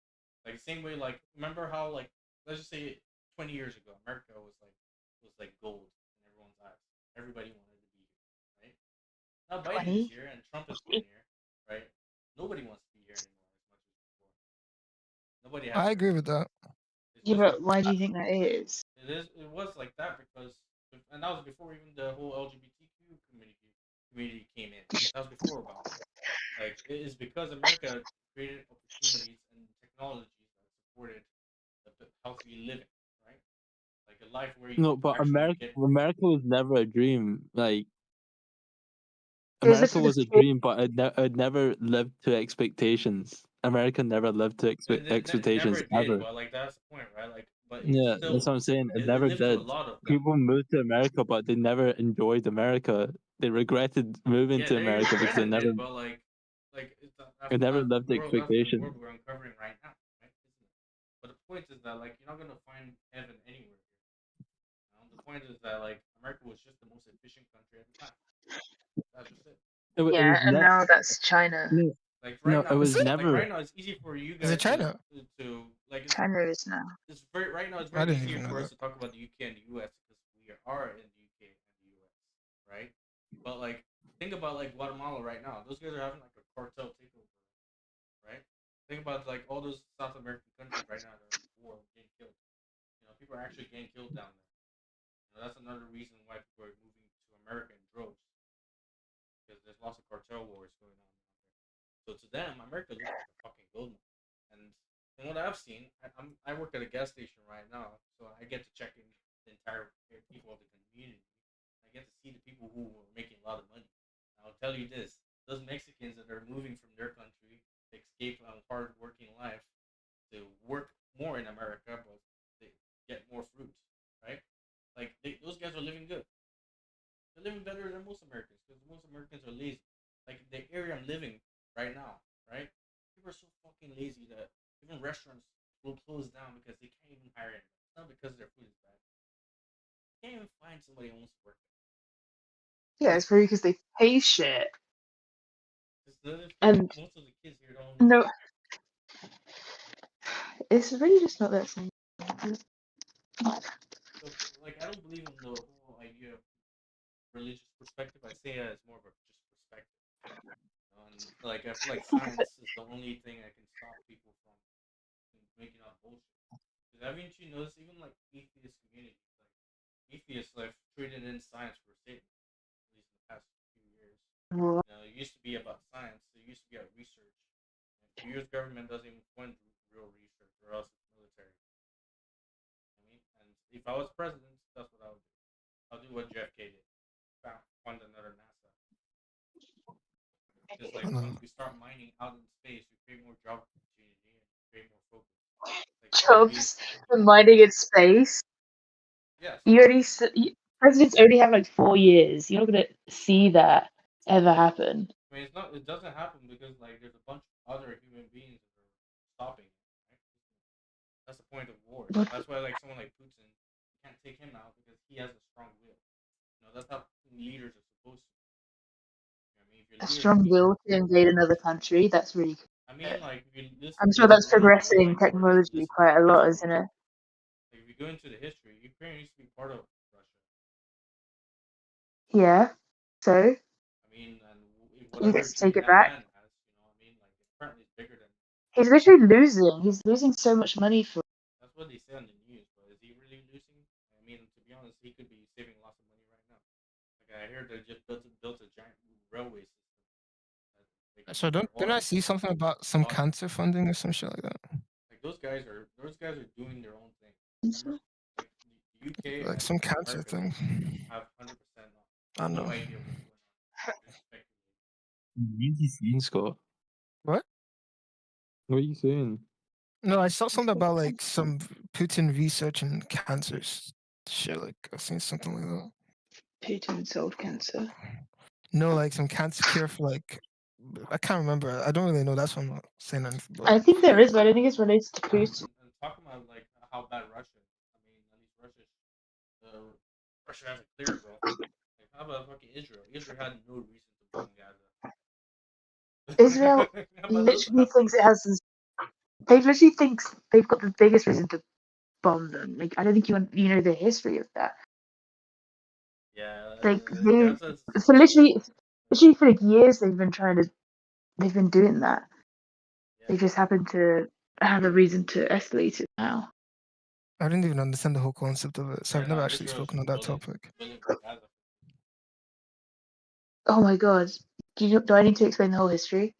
[SPEAKER 5] Like the same way like remember how like let's just say 20 years ago America was like gold in everyone's eyes. Everybody wanted to be here, right? Now Biden is
[SPEAKER 3] 20?
[SPEAKER 5] here and Trump is been here, right? Nobody wants to be here anymore as much as before. Nobody has
[SPEAKER 2] I
[SPEAKER 5] their
[SPEAKER 2] agree
[SPEAKER 5] dream.
[SPEAKER 2] with that.
[SPEAKER 5] It's
[SPEAKER 3] Yeah,
[SPEAKER 5] just
[SPEAKER 3] but why do you think that is?
[SPEAKER 5] it was like that because and that was before even the whole LGBTQ community came in. That was before Obama. Like it is because America created opportunities and technologies that supported healthy living, right? Like a life where you
[SPEAKER 8] No,
[SPEAKER 5] could
[SPEAKER 8] but
[SPEAKER 5] actually get
[SPEAKER 8] America was never a dream. Like
[SPEAKER 3] It was
[SPEAKER 8] America
[SPEAKER 3] literally
[SPEAKER 8] was
[SPEAKER 3] just
[SPEAKER 8] a dream, but it never lived to expectations. America never lived to
[SPEAKER 5] it never
[SPEAKER 8] expectations
[SPEAKER 5] did,
[SPEAKER 8] ever.
[SPEAKER 5] but like that's the point, right? Like, but it
[SPEAKER 8] Yeah, that's
[SPEAKER 5] still
[SPEAKER 8] what I'm saying. It
[SPEAKER 5] it
[SPEAKER 8] never
[SPEAKER 5] lived to a
[SPEAKER 8] did.
[SPEAKER 5] lot of them.
[SPEAKER 8] People moved to America, but they never enjoyed America. They regretted moving
[SPEAKER 5] Yeah,
[SPEAKER 8] to
[SPEAKER 5] they
[SPEAKER 8] America because
[SPEAKER 5] regretted it, but like
[SPEAKER 8] it never
[SPEAKER 5] that's
[SPEAKER 8] lived
[SPEAKER 5] the
[SPEAKER 8] to
[SPEAKER 5] world. That's the
[SPEAKER 8] expectations.
[SPEAKER 5] world we're uncovering right now, right? Isn't it? But the point is that like you're not gonna find heaven anywhere here. The point is that like America was just the most efficient country at the time. That's just it.
[SPEAKER 8] It was
[SPEAKER 3] Yeah, and now that's China.
[SPEAKER 5] Like
[SPEAKER 8] no,
[SPEAKER 5] right
[SPEAKER 8] it
[SPEAKER 5] now,
[SPEAKER 2] Is
[SPEAKER 8] was
[SPEAKER 2] it?
[SPEAKER 5] like
[SPEAKER 8] never.
[SPEAKER 5] right now, it's easy for you
[SPEAKER 2] Is it
[SPEAKER 5] guys
[SPEAKER 2] China?
[SPEAKER 5] to like
[SPEAKER 3] China is now.
[SPEAKER 5] it's very right now. It's
[SPEAKER 2] I
[SPEAKER 5] very
[SPEAKER 2] didn't
[SPEAKER 5] easier
[SPEAKER 2] even know
[SPEAKER 5] for us
[SPEAKER 2] that.
[SPEAKER 5] to talk about the UK and the US because we are in the UK and the US, right? But like, think about like Guatemala right now. Those guys are having like a cartel takeover, right? Think about like all those South American countries right now that are in war, getting killed. People are actually getting killed down there. That's another reason why people are moving to America in droves because there's lots of cartel wars going on out there. So to them, America looks like a fucking gold mine. And from what I've seen, I work at a gas station right now, so I get to check in the entire people of the community. I get to see the people who are making a lot of money. And I'll tell you this: those Mexicans that are moving from their country to escape a hard working life to work more in America, but they get more fruit, right? Like those guys are living good. They're living better than most Americans because most Americans are lazy. Like the area I'm living right now, right? People are so fucking lazy that even restaurants will close down because they can't even hire anyone. It's not because their food is bad. They can't even find somebody who wants to work
[SPEAKER 3] Yeah, it's probably because they pay shit.
[SPEAKER 5] there.
[SPEAKER 3] And
[SPEAKER 5] Most of the kids here don't.
[SPEAKER 3] no, it's really just not that simple.
[SPEAKER 5] So, like, I don't believe in the whole idea of religious perspective. I say it as more of a just perspective. And like, I feel like science is the only thing that can stop people from making up bullshit. Because haven't you noticed, even like atheist communities, like atheists have treated in science for Satan, at least in the past few years.
[SPEAKER 3] What?
[SPEAKER 5] It used to be about science. It used to be about research. And the U.S. government doesn't even fund real research, or else it's military. I mean, and if I was president, that's what I would do. I'll do what JFK did. Fund another NASA. Because like once we start mining out in space, we create more job opportunity and create more focus. Like
[SPEAKER 3] Jobs for mining in space.
[SPEAKER 5] yes.
[SPEAKER 3] You already presidents only have like 4 years. You're not gonna see that ever happen.
[SPEAKER 5] I mean, it's not. It doesn't happen because like there's a bunch of other human beings that are stopping it. Right? That's the point of war.
[SPEAKER 3] What?
[SPEAKER 5] That's why like someone like Putin, you can't take him out because he has a strong will. That's how leaders are supposed to. I mean, if your
[SPEAKER 3] A
[SPEAKER 5] leader
[SPEAKER 3] strong
[SPEAKER 5] can-
[SPEAKER 3] will to invade another country. That's really.
[SPEAKER 5] I mean, like if you listen,
[SPEAKER 3] I'm sure
[SPEAKER 5] listen
[SPEAKER 3] that's
[SPEAKER 5] to history,
[SPEAKER 3] progressing
[SPEAKER 5] like, or
[SPEAKER 3] technology
[SPEAKER 5] listen
[SPEAKER 3] quite
[SPEAKER 5] to
[SPEAKER 3] a lot,
[SPEAKER 5] history.
[SPEAKER 3] isn't it?
[SPEAKER 5] Like if you go into the history, Ukraine used to be part of Russia.
[SPEAKER 3] Yeah. So
[SPEAKER 5] I mean, and
[SPEAKER 3] he
[SPEAKER 5] whatever
[SPEAKER 3] gets to take
[SPEAKER 5] dream
[SPEAKER 3] it
[SPEAKER 5] that
[SPEAKER 3] back.
[SPEAKER 5] man has, I mean, like apparently it's bigger than.
[SPEAKER 3] He's literally losing. He's losing so much money for.
[SPEAKER 5] That's what they say on the news, but is he really losing? I mean, to be honest, he could be saving lots of money right now. Like I heard they just built a giant railway system.
[SPEAKER 2] So don't I see something about some cancer funding or some shit like that?
[SPEAKER 5] Like those guys are doing their own thing. Remember, like the UK
[SPEAKER 2] Like
[SPEAKER 5] and
[SPEAKER 2] some cancer
[SPEAKER 5] America
[SPEAKER 2] thing.
[SPEAKER 5] have 100%
[SPEAKER 2] I don't
[SPEAKER 5] no
[SPEAKER 2] know.
[SPEAKER 5] idea what's going on. Just speculating.
[SPEAKER 8] What are you saying, Scott?
[SPEAKER 2] What?
[SPEAKER 8] What are you saying?
[SPEAKER 2] No, I saw something about like some Putin research in cancers. Shit, like I've seen something like that.
[SPEAKER 3] Putin solved cancer.
[SPEAKER 2] No, like some cancer cure for like I can't remember. I don't really know. That's what I'm not saying anything about.
[SPEAKER 3] I think there is, but I don't think it's related to Putin.
[SPEAKER 5] And talking about like how bad Russia is. I mean, at least Russia has a clear, bro. Like how about fucking Israel? Israel had no reason to bomb Gaza.
[SPEAKER 3] Israel
[SPEAKER 5] How about those
[SPEAKER 3] literally
[SPEAKER 5] assholes?
[SPEAKER 3] thinks it has this. They literally thinks they've got the biggest reason to bomb them. Like I don't think you know the history of that.
[SPEAKER 5] Yeah,
[SPEAKER 3] Like
[SPEAKER 5] Gaza's
[SPEAKER 3] for literally for like years they've been doing that. They just happen to have a reason to escalate it now.
[SPEAKER 2] I didn't even understand the whole concept of it, so
[SPEAKER 5] yeah,
[SPEAKER 2] I've never
[SPEAKER 5] no,
[SPEAKER 2] actually
[SPEAKER 5] Israel's
[SPEAKER 2] spoken on that
[SPEAKER 5] building
[SPEAKER 2] topic.
[SPEAKER 5] for Gaza.
[SPEAKER 3] Oh my god. Do I need to explain the whole history?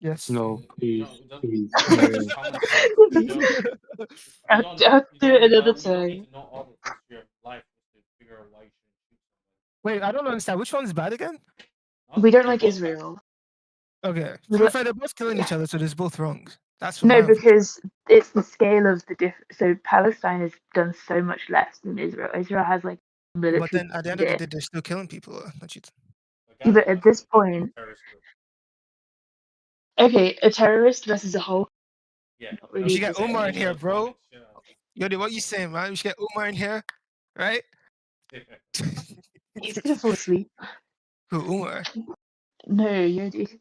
[SPEAKER 2] Yes.
[SPEAKER 8] No, please,
[SPEAKER 5] It doesn't.
[SPEAKER 8] please.
[SPEAKER 5] It's
[SPEAKER 8] No.
[SPEAKER 5] just common sense.
[SPEAKER 3] I'll do it another
[SPEAKER 5] You don't need
[SPEAKER 3] time.
[SPEAKER 5] to know all the history of life to figure out why you shouldn't shoot
[SPEAKER 2] Wait, I don't understand. Which one's bad again?
[SPEAKER 5] someone.
[SPEAKER 3] We don't
[SPEAKER 5] They're
[SPEAKER 3] like
[SPEAKER 5] both bad.
[SPEAKER 3] Israel.
[SPEAKER 2] Okay.
[SPEAKER 3] We
[SPEAKER 2] To be
[SPEAKER 3] li-
[SPEAKER 2] fair, they're both killing each other, so there's both wrong. That's what
[SPEAKER 3] No,
[SPEAKER 2] my
[SPEAKER 3] because it's the scale of the So Palestine has done so much less than Israel. Israel has like military.
[SPEAKER 2] But then at the end of the day, they're still killing people. Don't you?
[SPEAKER 5] But
[SPEAKER 3] Yeah, but
[SPEAKER 5] Gaza
[SPEAKER 3] at this
[SPEAKER 5] is
[SPEAKER 3] point,
[SPEAKER 5] a terrorist group.
[SPEAKER 3] okay, a terrorist versus a whole.
[SPEAKER 5] Yeah.
[SPEAKER 3] Not
[SPEAKER 2] We
[SPEAKER 3] really.
[SPEAKER 2] should get
[SPEAKER 5] Israel
[SPEAKER 2] Umar in here,
[SPEAKER 5] bombing
[SPEAKER 2] bro.
[SPEAKER 5] shit out of
[SPEAKER 2] Yodi, what you saying, man? We should get Umar in here, right?
[SPEAKER 5] it.
[SPEAKER 3] He's gonna fall asleep.
[SPEAKER 2] Who, Umar?
[SPEAKER 3] No, Yodi.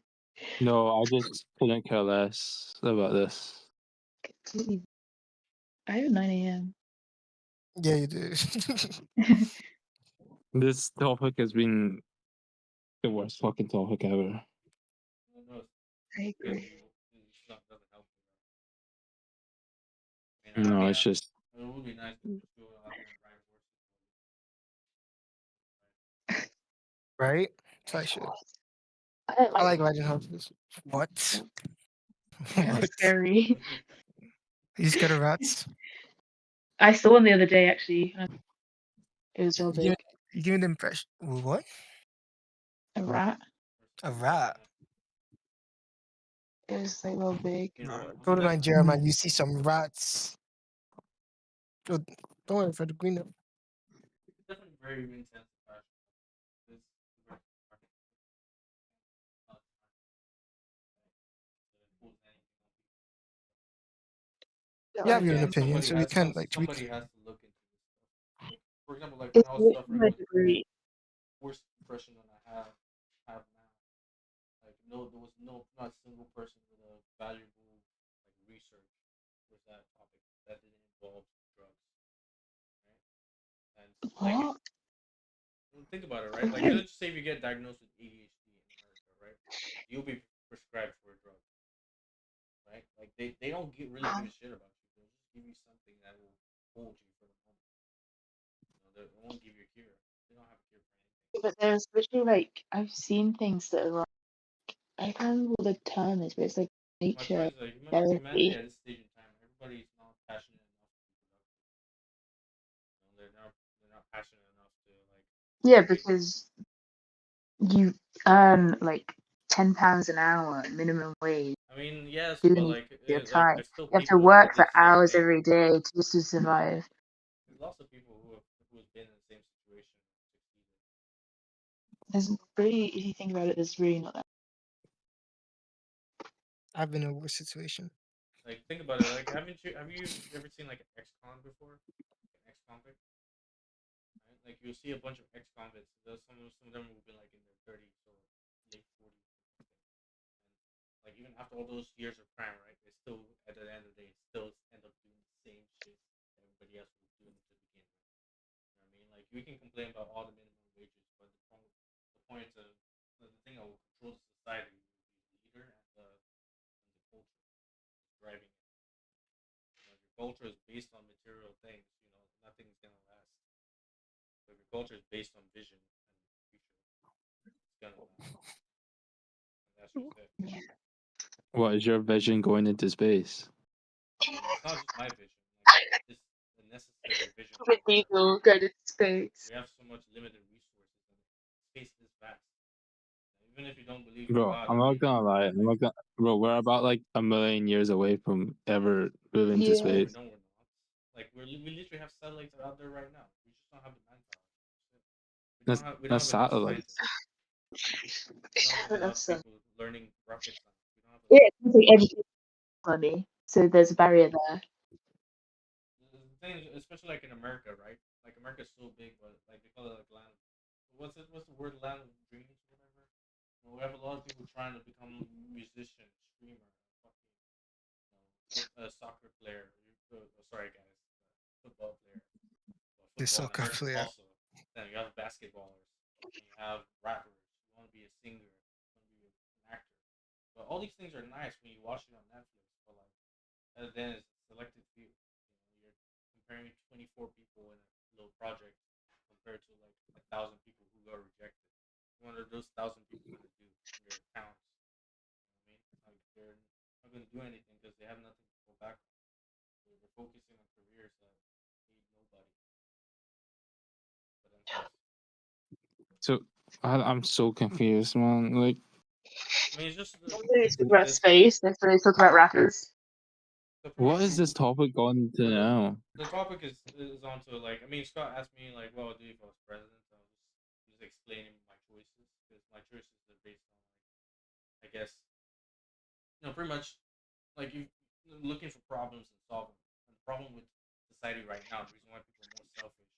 [SPEAKER 8] No, I just couldn't care less about this.
[SPEAKER 3] I have 9 a.m.
[SPEAKER 2] Yeah, you do.
[SPEAKER 8] This topic has been the worst fucking topic ever.
[SPEAKER 5] No,
[SPEAKER 3] I
[SPEAKER 5] because
[SPEAKER 3] agree.
[SPEAKER 5] stuff doesn't help. I mean,
[SPEAKER 8] No, it's just
[SPEAKER 5] it would be nice to just go out there and ride horses.
[SPEAKER 2] Right? Type shit.
[SPEAKER 3] I don't
[SPEAKER 2] I
[SPEAKER 3] like
[SPEAKER 2] like riding horses. What?
[SPEAKER 3] they're
[SPEAKER 2] What?
[SPEAKER 3] scary.
[SPEAKER 2] You scared of rats?
[SPEAKER 3] I saw one the other day actually. It was real
[SPEAKER 2] You
[SPEAKER 3] big.
[SPEAKER 2] give me the impression. What?
[SPEAKER 3] A rat.
[SPEAKER 2] A rat?
[SPEAKER 3] It was like real big.
[SPEAKER 2] Go to Nigeria, man. You see some rats. Go, don't worry for the green.
[SPEAKER 5] It's definitely very intense fashion. It's very
[SPEAKER 2] You have your own
[SPEAKER 3] Yeah.
[SPEAKER 2] opinion, so we can't like tweak.
[SPEAKER 5] somebody has to look into this stuff. Like, for example, like when
[SPEAKER 3] It's
[SPEAKER 5] I was
[SPEAKER 3] literally
[SPEAKER 5] suffering
[SPEAKER 3] my
[SPEAKER 5] with
[SPEAKER 3] degree.
[SPEAKER 5] worse depression than I have now. Like there was not a single person with a valuable like research with that topic that didn't involve drugs, right? And like
[SPEAKER 3] What?
[SPEAKER 5] think about it, right? Like let's just say if you get diagnosed with ADHD in America, right? You'll be prescribed for a drug, right? Like they don't really give a shit about you. They'll just give you something that will hold you for the moment. they won't give you a cure. They don't have a cure for anything.
[SPEAKER 3] But there's literally like I've seen things that are like I can't remember what the term is, but it's like
[SPEAKER 5] My
[SPEAKER 3] nature
[SPEAKER 5] point is like humanity
[SPEAKER 3] therapy.
[SPEAKER 5] at this stage in time, everybody's not passionate enough to be productive. You know, they're not passionate enough to like
[SPEAKER 3] Yeah,
[SPEAKER 5] make.
[SPEAKER 3] because you earn like £10 an hour minimum wage
[SPEAKER 5] I mean, yes, but
[SPEAKER 3] doing your
[SPEAKER 5] like
[SPEAKER 3] time.
[SPEAKER 5] there's still
[SPEAKER 3] You have to
[SPEAKER 5] people who
[SPEAKER 3] work
[SPEAKER 5] did
[SPEAKER 3] for
[SPEAKER 5] the same
[SPEAKER 3] hours
[SPEAKER 5] thing.
[SPEAKER 3] every day just to survive.
[SPEAKER 5] There's lots of people who's been in the same situation succeeded.
[SPEAKER 3] There's really, if you think about it, there's really not that.
[SPEAKER 2] I've been in a worse situation.
[SPEAKER 5] Like think about it. Like have you ever seen like an ex-con before? An ex-convict? Right? Like you'll see a bunch of ex-convicts. Some of them will be like in their 30s or late 40s or something. And like even after all those years of crime, right? They still at the end of the day still end up doing the same shit that everybody else was doing to begin with. You know what I mean? Like we can complain about all the minimum wages, but the point of the thing that will control the society will be the leader and the culture driving it. You know, if your culture is based on material things, you know, nothing's gonna last. But if your culture is based on vision and future, it's gonna last. And that's just it.
[SPEAKER 8] What is your vision going into space?
[SPEAKER 5] I mean, it's not just my vision. Like it's a necessary vision for
[SPEAKER 3] With
[SPEAKER 5] Earth.
[SPEAKER 3] people go to space.
[SPEAKER 5] We have so much limited resources, and space is vast. Even if you don't believe in
[SPEAKER 8] Bro,
[SPEAKER 5] God,
[SPEAKER 8] I'm
[SPEAKER 5] I
[SPEAKER 8] not
[SPEAKER 5] mean,
[SPEAKER 8] gonna lie. I'm not gonna, bro, we're about like a million years away from ever moving to
[SPEAKER 3] Yeah.
[SPEAKER 8] space.
[SPEAKER 5] no, we're not. Like we literally have satellites out there right now. We just don't have the manpower. We don't
[SPEAKER 8] That's
[SPEAKER 5] have enough
[SPEAKER 8] satellites.
[SPEAKER 5] scientists. We don't have enough
[SPEAKER 3] That's
[SPEAKER 5] people learning rocket science. We don't have
[SPEAKER 3] yeah,
[SPEAKER 5] enough.
[SPEAKER 3] it's like everything's money. So there's a barrier there.
[SPEAKER 5] The thing is, especially like in America, right? Like America's so big, but like they call it like land. What's it? What's the word? Land of dreams, or whatever. You know, we have a lot of people trying to become musicians, streamer, fucking, a soccer player. Sorry, guys, football player. Well,
[SPEAKER 2] The
[SPEAKER 5] football in
[SPEAKER 2] soccer
[SPEAKER 5] America
[SPEAKER 2] player.
[SPEAKER 5] also. Then you have basketballers. And you have rappers. You want to be a singer. You want to be an actor. But all these things are nice when you watch it on Netflix. But like, then it's selected few. You know, you're comparing 24 people in a little project compared to like 1,000 people who got rejected. What are those 1,000 people gonna do in your towns? You know what I mean? Like they're not gonna do anything because they have nothing to go back on. They're focusing on careers that need nobody but themselves.
[SPEAKER 8] So I'm so confused, man. Like,
[SPEAKER 5] I mean, it's just
[SPEAKER 3] They talk about
[SPEAKER 5] this.
[SPEAKER 3] space. They talk about rappers.
[SPEAKER 5] So pretty
[SPEAKER 8] what
[SPEAKER 5] much
[SPEAKER 8] is this topic gone to now?
[SPEAKER 5] the topic is onto like I mean Scott asked me like what would I do if I was president. So I was just explaining my choices because my choices are based on like I guess pretty much like you looking for problems and solving them. And the problem with society right now, the reason why people are more selfish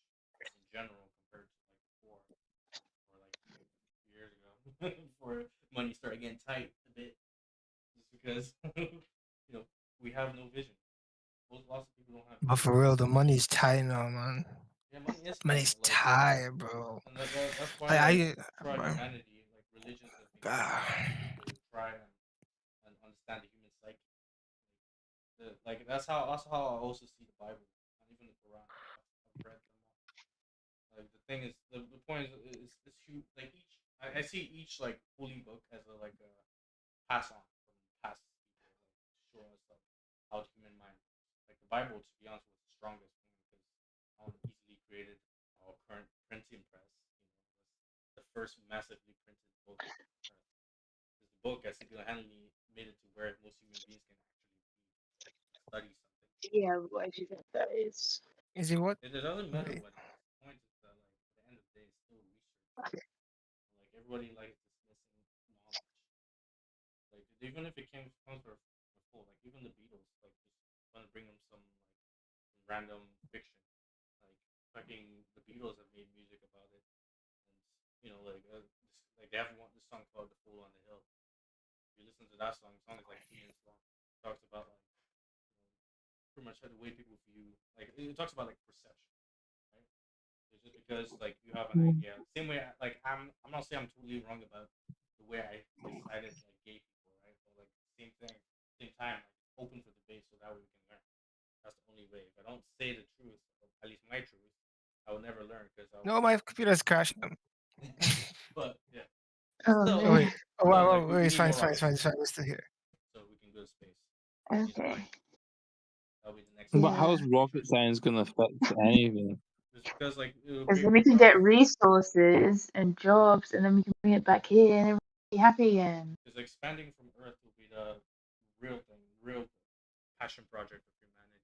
[SPEAKER 5] in general compared to like before or like a few years ago, before money started getting tight a bit, just because we have no vision. Lots of people don't have
[SPEAKER 2] But
[SPEAKER 5] vision.
[SPEAKER 2] for real, the money's tight now, man.
[SPEAKER 5] Yeah, money is tight.
[SPEAKER 2] Money's
[SPEAKER 5] Like,
[SPEAKER 2] tight, bro.
[SPEAKER 5] and that's why like
[SPEAKER 2] I
[SPEAKER 5] throughout
[SPEAKER 2] bro.
[SPEAKER 5] humanity, like religions have been
[SPEAKER 2] God.
[SPEAKER 5] created to try and understand the human psyche. Like that's how I also see the Bible and even the Quran. I've read them all. Like the thing is, the point is huge. Like I see each like holy book as a like a pass on from past people, like to show us like how the human mind works. Like the Bible, to be honest, was the strongest one because how it easily created our current printing press. Was the first massively printed book on Earth. Because the book has single-handedly made it to where most human beings can actually study something.
[SPEAKER 3] Yeah, what do you think that is?
[SPEAKER 2] Is it what?
[SPEAKER 5] It doesn't matter
[SPEAKER 2] Wait.
[SPEAKER 5] what it is. The point is that, like, at the end of the day, it's still research. Like, everybody likes dismissing knowledge. Like, even if it comes for full, like, even the Beatles, like, just want to bring them some, like, random fiction. Like, fucking, the Beatles have made music about it. And, like, they have this song called The Fool on the Hill. If you listen to that song, the song is like 2 minutes long. It talks about, like, pretty much the way people view, like, it talks about, like, perception, right? It's just because like you have an idea. Same way, like I'm not saying I'm totally wrong about the way I decided like gay people, right? But like same thing, same time, like open for debate so that way we can learn. That's the only way. If I don't say the truth, or at least my truth, I will never learn So,
[SPEAKER 2] No, my computer's crashed.
[SPEAKER 5] but yeah.
[SPEAKER 3] Oh
[SPEAKER 5] Still,
[SPEAKER 2] Oh wait. Oh wow,
[SPEAKER 5] but,
[SPEAKER 2] wow,
[SPEAKER 5] like,
[SPEAKER 2] wait,
[SPEAKER 5] we
[SPEAKER 2] it's
[SPEAKER 5] need
[SPEAKER 2] fine,
[SPEAKER 5] more
[SPEAKER 2] it's fine, it's fine,
[SPEAKER 5] rockets
[SPEAKER 2] it's fine. We're still here.
[SPEAKER 5] so we can go to space. We need
[SPEAKER 3] okay.
[SPEAKER 5] mine. That'll be the next
[SPEAKER 8] But
[SPEAKER 3] Yeah.
[SPEAKER 8] how's rocket science gonna affect anything?
[SPEAKER 5] Just because like it'll
[SPEAKER 3] Because
[SPEAKER 5] bring
[SPEAKER 3] then we
[SPEAKER 5] more
[SPEAKER 3] can get
[SPEAKER 5] jobs.
[SPEAKER 3] resources and jobs, and then we can bring it back here, and everyone will be happy again.
[SPEAKER 5] Because expanding from Earth will be the real thing, real passion project of humanity.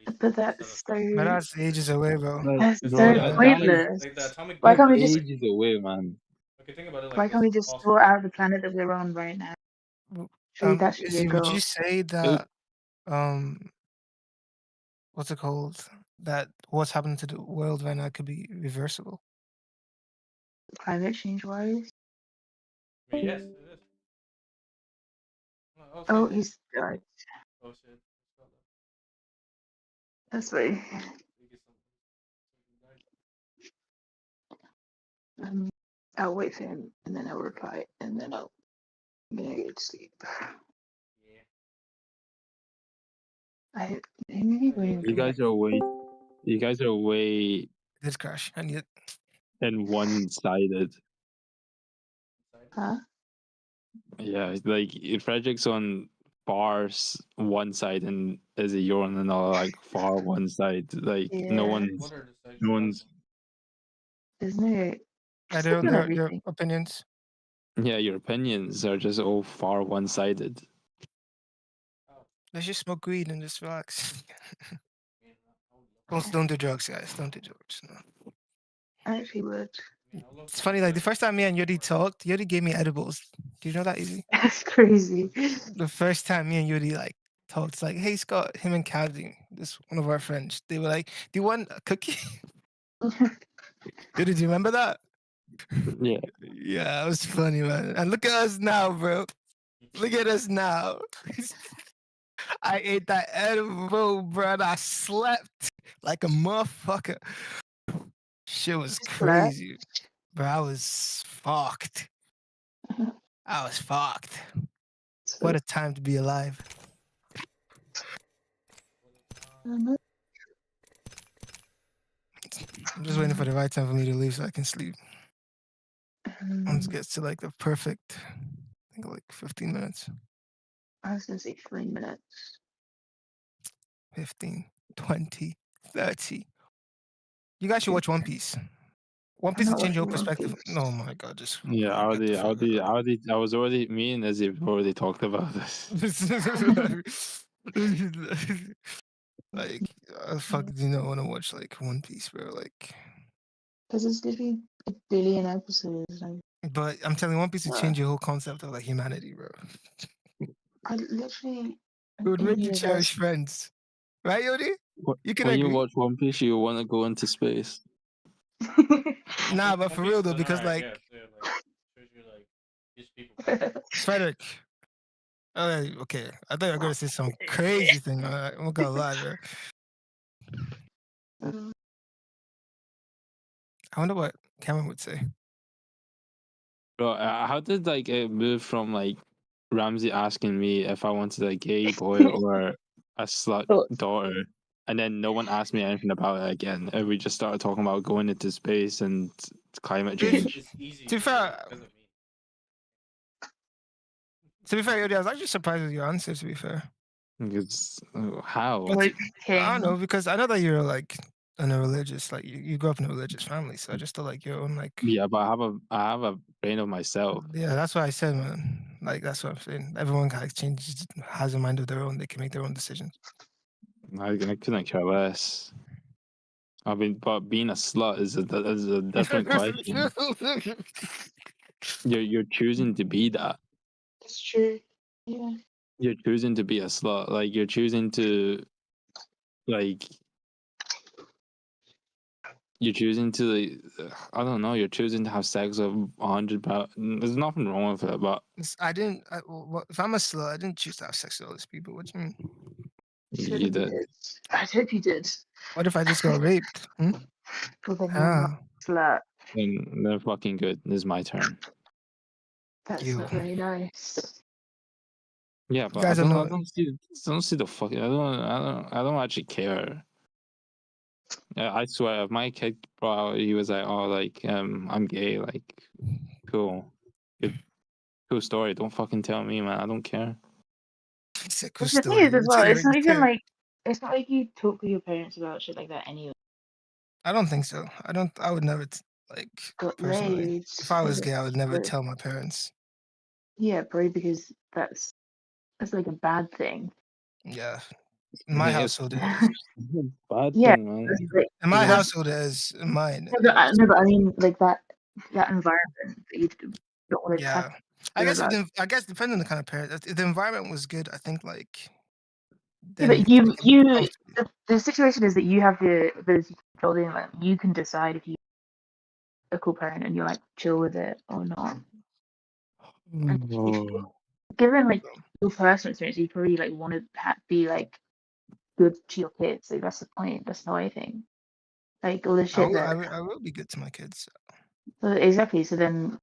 [SPEAKER 5] At least
[SPEAKER 3] But
[SPEAKER 5] for
[SPEAKER 3] that's
[SPEAKER 5] Southern
[SPEAKER 3] so
[SPEAKER 2] But
[SPEAKER 5] California.
[SPEAKER 2] that's ages away, bro.
[SPEAKER 8] Like,
[SPEAKER 3] that's
[SPEAKER 5] Because
[SPEAKER 8] bro,
[SPEAKER 5] think
[SPEAKER 3] so
[SPEAKER 5] about it,
[SPEAKER 8] that is
[SPEAKER 3] pointless.
[SPEAKER 5] like the atomic
[SPEAKER 3] Why
[SPEAKER 8] that's
[SPEAKER 3] can't we
[SPEAKER 5] bomb.
[SPEAKER 3] just
[SPEAKER 8] ages away, man.
[SPEAKER 5] Okay, think about it like
[SPEAKER 3] why
[SPEAKER 5] this.
[SPEAKER 3] can't we just
[SPEAKER 5] Also,
[SPEAKER 3] sort out the planet that we're on right now? Surely that should be a
[SPEAKER 2] Izzy, would
[SPEAKER 3] goal.
[SPEAKER 2] you say that what's it called? That what's happening to the world right now could be reversible?
[SPEAKER 3] Climate change wise.
[SPEAKER 5] I mean, yes, it is. Oh,
[SPEAKER 3] Oh,
[SPEAKER 5] shit.
[SPEAKER 3] he's died.
[SPEAKER 5] Oh shit.
[SPEAKER 3] That's right. I'll wait for him, and then I'll reply, and then I'm gonna go to sleep.
[SPEAKER 5] Yeah.
[SPEAKER 3] Maybe waiting
[SPEAKER 8] You
[SPEAKER 3] for
[SPEAKER 8] guys are way, you guys are way
[SPEAKER 2] This crash, and yet
[SPEAKER 8] and one-sided.
[SPEAKER 3] Huh?
[SPEAKER 8] Yeah, like Frederick's on far one side and as a you're on another like far one side. Like no
[SPEAKER 3] Yeah.
[SPEAKER 8] one's,
[SPEAKER 5] What are the sides
[SPEAKER 8] no
[SPEAKER 5] you
[SPEAKER 8] one's.
[SPEAKER 3] There's no
[SPEAKER 2] yeah,
[SPEAKER 3] just
[SPEAKER 2] their,
[SPEAKER 3] look at
[SPEAKER 2] their, their
[SPEAKER 3] everything.
[SPEAKER 2] opinions.
[SPEAKER 8] Yeah, your opinions are just all far one-sided.
[SPEAKER 2] Let's just smoke weed and just relax.
[SPEAKER 5] like?
[SPEAKER 2] Don't do drugs, guys. Don't do drugs. No.
[SPEAKER 3] I actually would.
[SPEAKER 2] It's funny, like the first time me and Yuri talked, Yuri gave me edibles. Do you know that, Izzy?
[SPEAKER 3] That's crazy.
[SPEAKER 2] The first time me and Yuri like talked, it's like, hey Scott, him and Calvin, this one of our friends, they were like, do you want a cookie? Yuri, do you remember that?
[SPEAKER 8] Yeah,
[SPEAKER 2] Yeah, it was funny, man. And look at us now, bro. Look at us now. I ate that edible, bro, and I slept like a motherfucker. Shit was
[SPEAKER 3] Slept?
[SPEAKER 2] crazy. Bro, I was fucked. I was fucked. What a time to be alive. I'm just waiting for the right time for me to leave so I can sleep. Once it gets to like the perfect, I think like 15 minutes.
[SPEAKER 3] I was gonna say 3 minutes.
[SPEAKER 2] 15, 20, 30. You guys should watch One Piece. One
[SPEAKER 3] I'm
[SPEAKER 2] Piece will
[SPEAKER 3] not
[SPEAKER 2] change your
[SPEAKER 3] watching One
[SPEAKER 2] perspective.
[SPEAKER 3] Piece.
[SPEAKER 2] Oh my god, just
[SPEAKER 8] yeah. I
[SPEAKER 2] get the
[SPEAKER 8] already,
[SPEAKER 2] fuck out.
[SPEAKER 8] I was already. Me and Izzy have already talked about this.
[SPEAKER 2] Like, fuck, do you not want to watch like One Piece, bro? Like,
[SPEAKER 3] Because it's literally a billion episodes. Like,
[SPEAKER 2] but I'm telling you, One Piece would change your whole concept of like humanity, bro.
[SPEAKER 3] I literally.
[SPEAKER 2] It would
[SPEAKER 3] in
[SPEAKER 2] make you cherish
[SPEAKER 3] university-
[SPEAKER 2] friends, right, Yodi? You can
[SPEAKER 8] When you
[SPEAKER 2] agree.
[SPEAKER 8] watch One Piece, you want to go into space.
[SPEAKER 2] Nah, but for real though, because like
[SPEAKER 5] these people.
[SPEAKER 2] Frederick. Okay. I thought you were gonna say some crazy thing. I'm not gonna lie, bro. I wonder what Cameron would say.
[SPEAKER 8] Bro, how did like it move from like Ramsey asking me if I wanted a gay boy or a slut daughter, and then no one asked me anything about it again, and we just started talking about going into space and climate change.
[SPEAKER 5] It's easy.
[SPEAKER 2] To be fair,
[SPEAKER 5] because of me.
[SPEAKER 2] Yodi, I was actually surprised with your answer. To be fair,
[SPEAKER 8] It's, how?
[SPEAKER 2] But
[SPEAKER 3] Like,
[SPEAKER 2] I don't know because I know that you're like in a religious, like you grew up in a religious family, so I just thought like your own like.
[SPEAKER 8] Yeah, but I have a brain of myself.
[SPEAKER 2] Yeah, that's what I said, man. Like that's what I'm saying. Everyone like changes, has a mind of their own. They can make their own decisions.
[SPEAKER 8] I couldn't care less. I mean, but being a slut is a different question. You're choosing to be that.
[SPEAKER 3] It's true. Yeah.
[SPEAKER 8] You're choosing to be a slut. Like you're choosing to, like, you're choosing to, like, I don't know. You're choosing to have sex with 100 pounds. There's nothing wrong with it, but
[SPEAKER 2] I didn't. If I'm a slut, I didn't choose to have sex with all these people. What do you mean?
[SPEAKER 8] you did.
[SPEAKER 3] I hope you did.
[SPEAKER 2] What if I just got raped? Hmm?
[SPEAKER 3] Well, then you're not
[SPEAKER 2] Ah,
[SPEAKER 3] slut.
[SPEAKER 8] And they're fucking good. This is my turn.
[SPEAKER 3] That's
[SPEAKER 2] You.
[SPEAKER 3] not very nice.
[SPEAKER 8] Yeah, but
[SPEAKER 2] guys don't know.
[SPEAKER 8] I don't see the fucking. I don't actually care. I swear, if my kid brought out, he was like, "Oh, like, I'm gay." Like, cool, good, cool story. Don't fucking tell me, man. I don't care.
[SPEAKER 2] It's a cool
[SPEAKER 3] But the thing
[SPEAKER 2] story.
[SPEAKER 3] is as
[SPEAKER 2] You
[SPEAKER 3] well,
[SPEAKER 2] tell your
[SPEAKER 3] it's not even
[SPEAKER 2] kid.
[SPEAKER 3] like it's not like you talk to your parents about shit like that anyway.
[SPEAKER 2] I don't think so. I don't. I would never like
[SPEAKER 3] Got
[SPEAKER 2] personally.
[SPEAKER 3] laid.
[SPEAKER 2] If I was gay, I would never
[SPEAKER 3] But,
[SPEAKER 2] tell my parents.
[SPEAKER 3] yeah, probably because that's like a bad thing.
[SPEAKER 2] Yeah,
[SPEAKER 8] I
[SPEAKER 2] in my
[SPEAKER 8] think it's
[SPEAKER 2] household it is.
[SPEAKER 8] a bad
[SPEAKER 3] Yeah,
[SPEAKER 8] thing, man.
[SPEAKER 3] that's like,
[SPEAKER 2] In my
[SPEAKER 8] Even-
[SPEAKER 2] household it is. In mine
[SPEAKER 3] no,
[SPEAKER 2] it
[SPEAKER 3] but,
[SPEAKER 2] is.
[SPEAKER 3] no, but I mean like that environment that you don't want to
[SPEAKER 2] Yeah.
[SPEAKER 3] tap.
[SPEAKER 2] I guess
[SPEAKER 3] about.
[SPEAKER 2] I guess depending on the kind of parent. If the environment was good, I think like
[SPEAKER 3] Yeah,
[SPEAKER 2] then
[SPEAKER 3] but
[SPEAKER 2] they can be comfortable.
[SPEAKER 3] the situation is that you have the ability to control the environment. You can decide if you a cool parent and you're like chill with it or not. And
[SPEAKER 8] Oh.
[SPEAKER 3] given like your personal experience, you probably like want to be like good to your kids. Like that's the point. That's how I think. Like all the
[SPEAKER 2] I
[SPEAKER 3] shit
[SPEAKER 2] will,
[SPEAKER 3] that
[SPEAKER 2] I will be good to my kids.
[SPEAKER 3] exactly. So then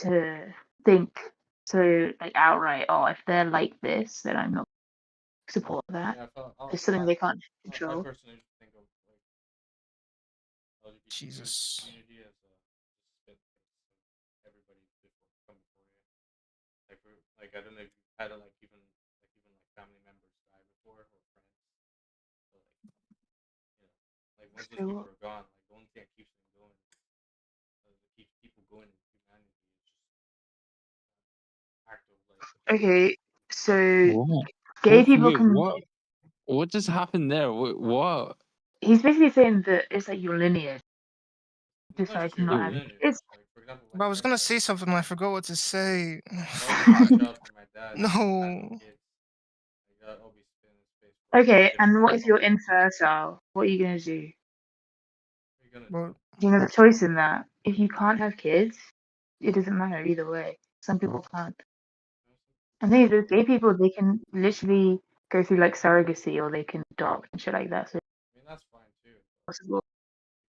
[SPEAKER 3] to think so like outright, oh, if they're like this, then I'm not support that.
[SPEAKER 5] Yeah,
[SPEAKER 3] It's something they can't
[SPEAKER 5] I
[SPEAKER 3] control.
[SPEAKER 5] personally just think of like LGBT
[SPEAKER 2] Jesus.
[SPEAKER 5] community as a spit face of everybody before coming for you. Like I don't know if you've had like even family members die before or friends. So like once those people are gone, like the only thing that keeps them going, that keeps people going in humanity is just act of like
[SPEAKER 3] Okay, so
[SPEAKER 8] What?
[SPEAKER 3] gay people
[SPEAKER 8] Wait,
[SPEAKER 3] can.
[SPEAKER 8] what? What just happened there? What?
[SPEAKER 3] He's basically saying that it's like your lineage
[SPEAKER 5] it's not
[SPEAKER 3] decide
[SPEAKER 5] just
[SPEAKER 3] to
[SPEAKER 5] your
[SPEAKER 3] not have
[SPEAKER 5] lineage.
[SPEAKER 3] kids.
[SPEAKER 5] Like for example,
[SPEAKER 2] But I was gonna say
[SPEAKER 5] like
[SPEAKER 2] something, and I forgot what to say.
[SPEAKER 5] I was a black child from my dad.
[SPEAKER 2] No.
[SPEAKER 5] Had no kids. Like that always spit in his face. For
[SPEAKER 3] Okay, and
[SPEAKER 5] different
[SPEAKER 3] what if you're
[SPEAKER 5] reasons.
[SPEAKER 3] infertile? What are you gonna do?
[SPEAKER 5] What are you gonna
[SPEAKER 2] Well,
[SPEAKER 5] do?
[SPEAKER 3] You have a choice in that. If you can't have kids, it doesn't matter either way. Some people can't. And then there's gay people, they can literally go through like surrogacy or they can adopt and shit like that. So it's
[SPEAKER 5] I mean that's fine too.
[SPEAKER 3] possible.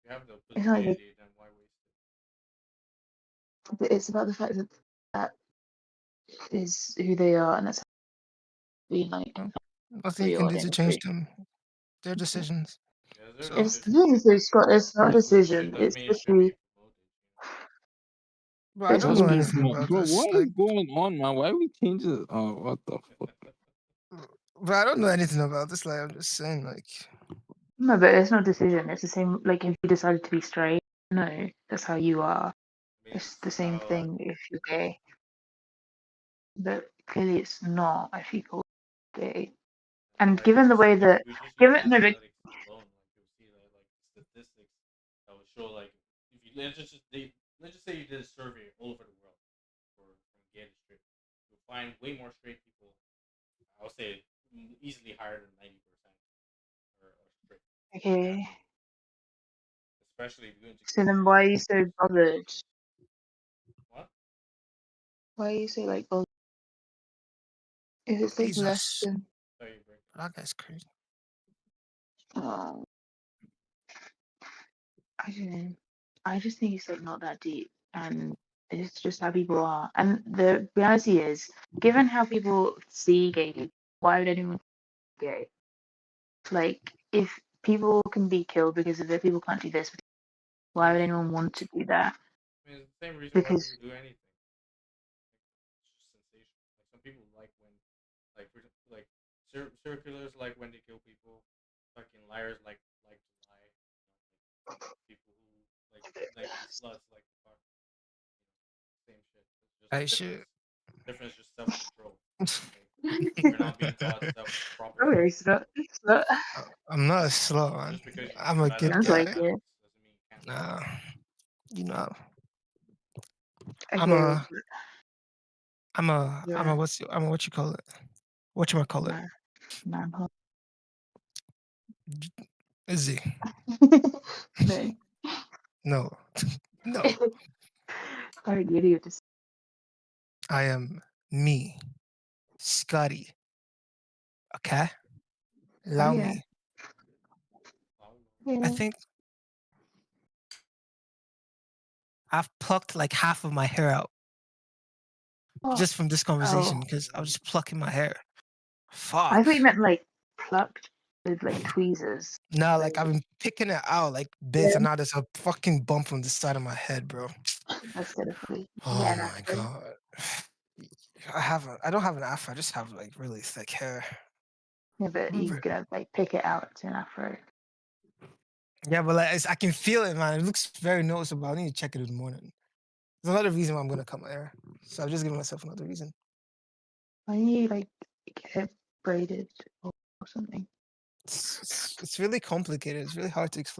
[SPEAKER 5] If you have the
[SPEAKER 3] It's not like
[SPEAKER 5] opportunity, then why waste it?
[SPEAKER 3] it's about the fact that that is who they are, and that's being like
[SPEAKER 2] nothing you
[SPEAKER 3] real
[SPEAKER 2] can do to change
[SPEAKER 3] identity.
[SPEAKER 2] them. Their decisions.
[SPEAKER 5] Yeah, their
[SPEAKER 2] So
[SPEAKER 3] It's
[SPEAKER 5] decision.
[SPEAKER 3] really so Scott. It's not a
[SPEAKER 5] But it
[SPEAKER 3] decision.
[SPEAKER 5] doesn't
[SPEAKER 3] It's
[SPEAKER 5] mean it shouldn't
[SPEAKER 3] literally.
[SPEAKER 5] be promoted.
[SPEAKER 2] but I
[SPEAKER 3] It's
[SPEAKER 2] don't
[SPEAKER 3] not
[SPEAKER 8] What's
[SPEAKER 2] know
[SPEAKER 3] really.
[SPEAKER 2] anything about
[SPEAKER 8] bro?
[SPEAKER 2] this.
[SPEAKER 8] What is
[SPEAKER 2] Like,
[SPEAKER 8] going on, man? Why are we changing? Oh, what the fuck?
[SPEAKER 2] but I don't know anything about this. Like, I'm just saying, like,
[SPEAKER 3] No, but it's not a decision. It's the same. Like if you decided to be straight, no, that's how you are.
[SPEAKER 5] I mean,
[SPEAKER 3] It's the
[SPEAKER 5] it's
[SPEAKER 3] same
[SPEAKER 5] how
[SPEAKER 3] thing if you're gay. But clearly, it's not if you call gay. And
[SPEAKER 5] like
[SPEAKER 3] given the way that,
[SPEAKER 5] if we just use
[SPEAKER 3] given no, but
[SPEAKER 5] analytics alone, like you'll see that like statistics that will show like if you let's just say you did a survey all over the world from gay to straight, you'll find way more straight people. I'll say easily higher than 90% or straight.
[SPEAKER 3] okay.
[SPEAKER 5] Especially if you go into
[SPEAKER 3] So then, why are you so bothered?
[SPEAKER 5] what?
[SPEAKER 3] Why are you so like bothered? If it's like less
[SPEAKER 2] Jesus.
[SPEAKER 3] than.
[SPEAKER 5] Sorry, you break.
[SPEAKER 2] That guy's crazy.
[SPEAKER 3] Oh, I don't know. I just think it's like not that deep, and it's just how people are. And the reality is, given how people see gay people, why would anyone be gay? Like, if people can be killed because of it, people can't do this. Why would anyone want to do that?
[SPEAKER 5] I mean, it's the same reason why
[SPEAKER 3] Because
[SPEAKER 5] people do anything. It's just sensation. Like some people like when, like for example, like circulars like when they kill people. Fucking liars like to lie. Like people who like sluts like to fuck. Same shit. It's
[SPEAKER 2] I
[SPEAKER 5] just
[SPEAKER 2] should.
[SPEAKER 5] difference just self control. You're not being taught proper
[SPEAKER 3] oh,
[SPEAKER 5] self
[SPEAKER 3] it's not.
[SPEAKER 5] control.
[SPEAKER 3] It's not.
[SPEAKER 2] I'm not a slut, man.
[SPEAKER 5] Just because you
[SPEAKER 2] I'm a
[SPEAKER 5] decide to
[SPEAKER 2] good
[SPEAKER 3] Sounds
[SPEAKER 5] follow
[SPEAKER 3] like
[SPEAKER 2] guy.
[SPEAKER 3] it.
[SPEAKER 5] habits doesn't mean you can't.
[SPEAKER 2] Nah, you know, I'm
[SPEAKER 3] Okay,
[SPEAKER 2] a, I'm
[SPEAKER 3] yeah,
[SPEAKER 2] a what you call it? What you call it?
[SPEAKER 3] man.
[SPEAKER 2] Is he?
[SPEAKER 3] No.
[SPEAKER 2] No, no.
[SPEAKER 3] Sorry, the idiot. Just
[SPEAKER 2] I am me, Scotty. Okay, allow
[SPEAKER 3] yeah.
[SPEAKER 2] me. I
[SPEAKER 3] Yeah.
[SPEAKER 2] think I've plucked like half of my hair out
[SPEAKER 3] Oh,
[SPEAKER 2] just from this conversation
[SPEAKER 3] oh,
[SPEAKER 2] because I was just plucking my hair.
[SPEAKER 3] I
[SPEAKER 2] Fuck.
[SPEAKER 3] thought you meant like plucked with like tweezers.
[SPEAKER 2] Nah, like I've been picking it out like bits, and now there's a fucking bump on the side of my head, bro.
[SPEAKER 3] That's definitely
[SPEAKER 2] Oh
[SPEAKER 3] yeah.
[SPEAKER 2] my god. I don't have an afro. I just have like really thick hair.
[SPEAKER 3] Yeah, but you
[SPEAKER 2] Remember-
[SPEAKER 3] could like pick it out to an afro.
[SPEAKER 2] Yeah, but like I can feel it, man. It looks very noticeable. I need to check it in the morning. There's another reason why I'm gonna cut my hair. So I've just given myself another reason.
[SPEAKER 3] Why don't you like get it braided or something?
[SPEAKER 2] It's really complicated. It's really hard to explain.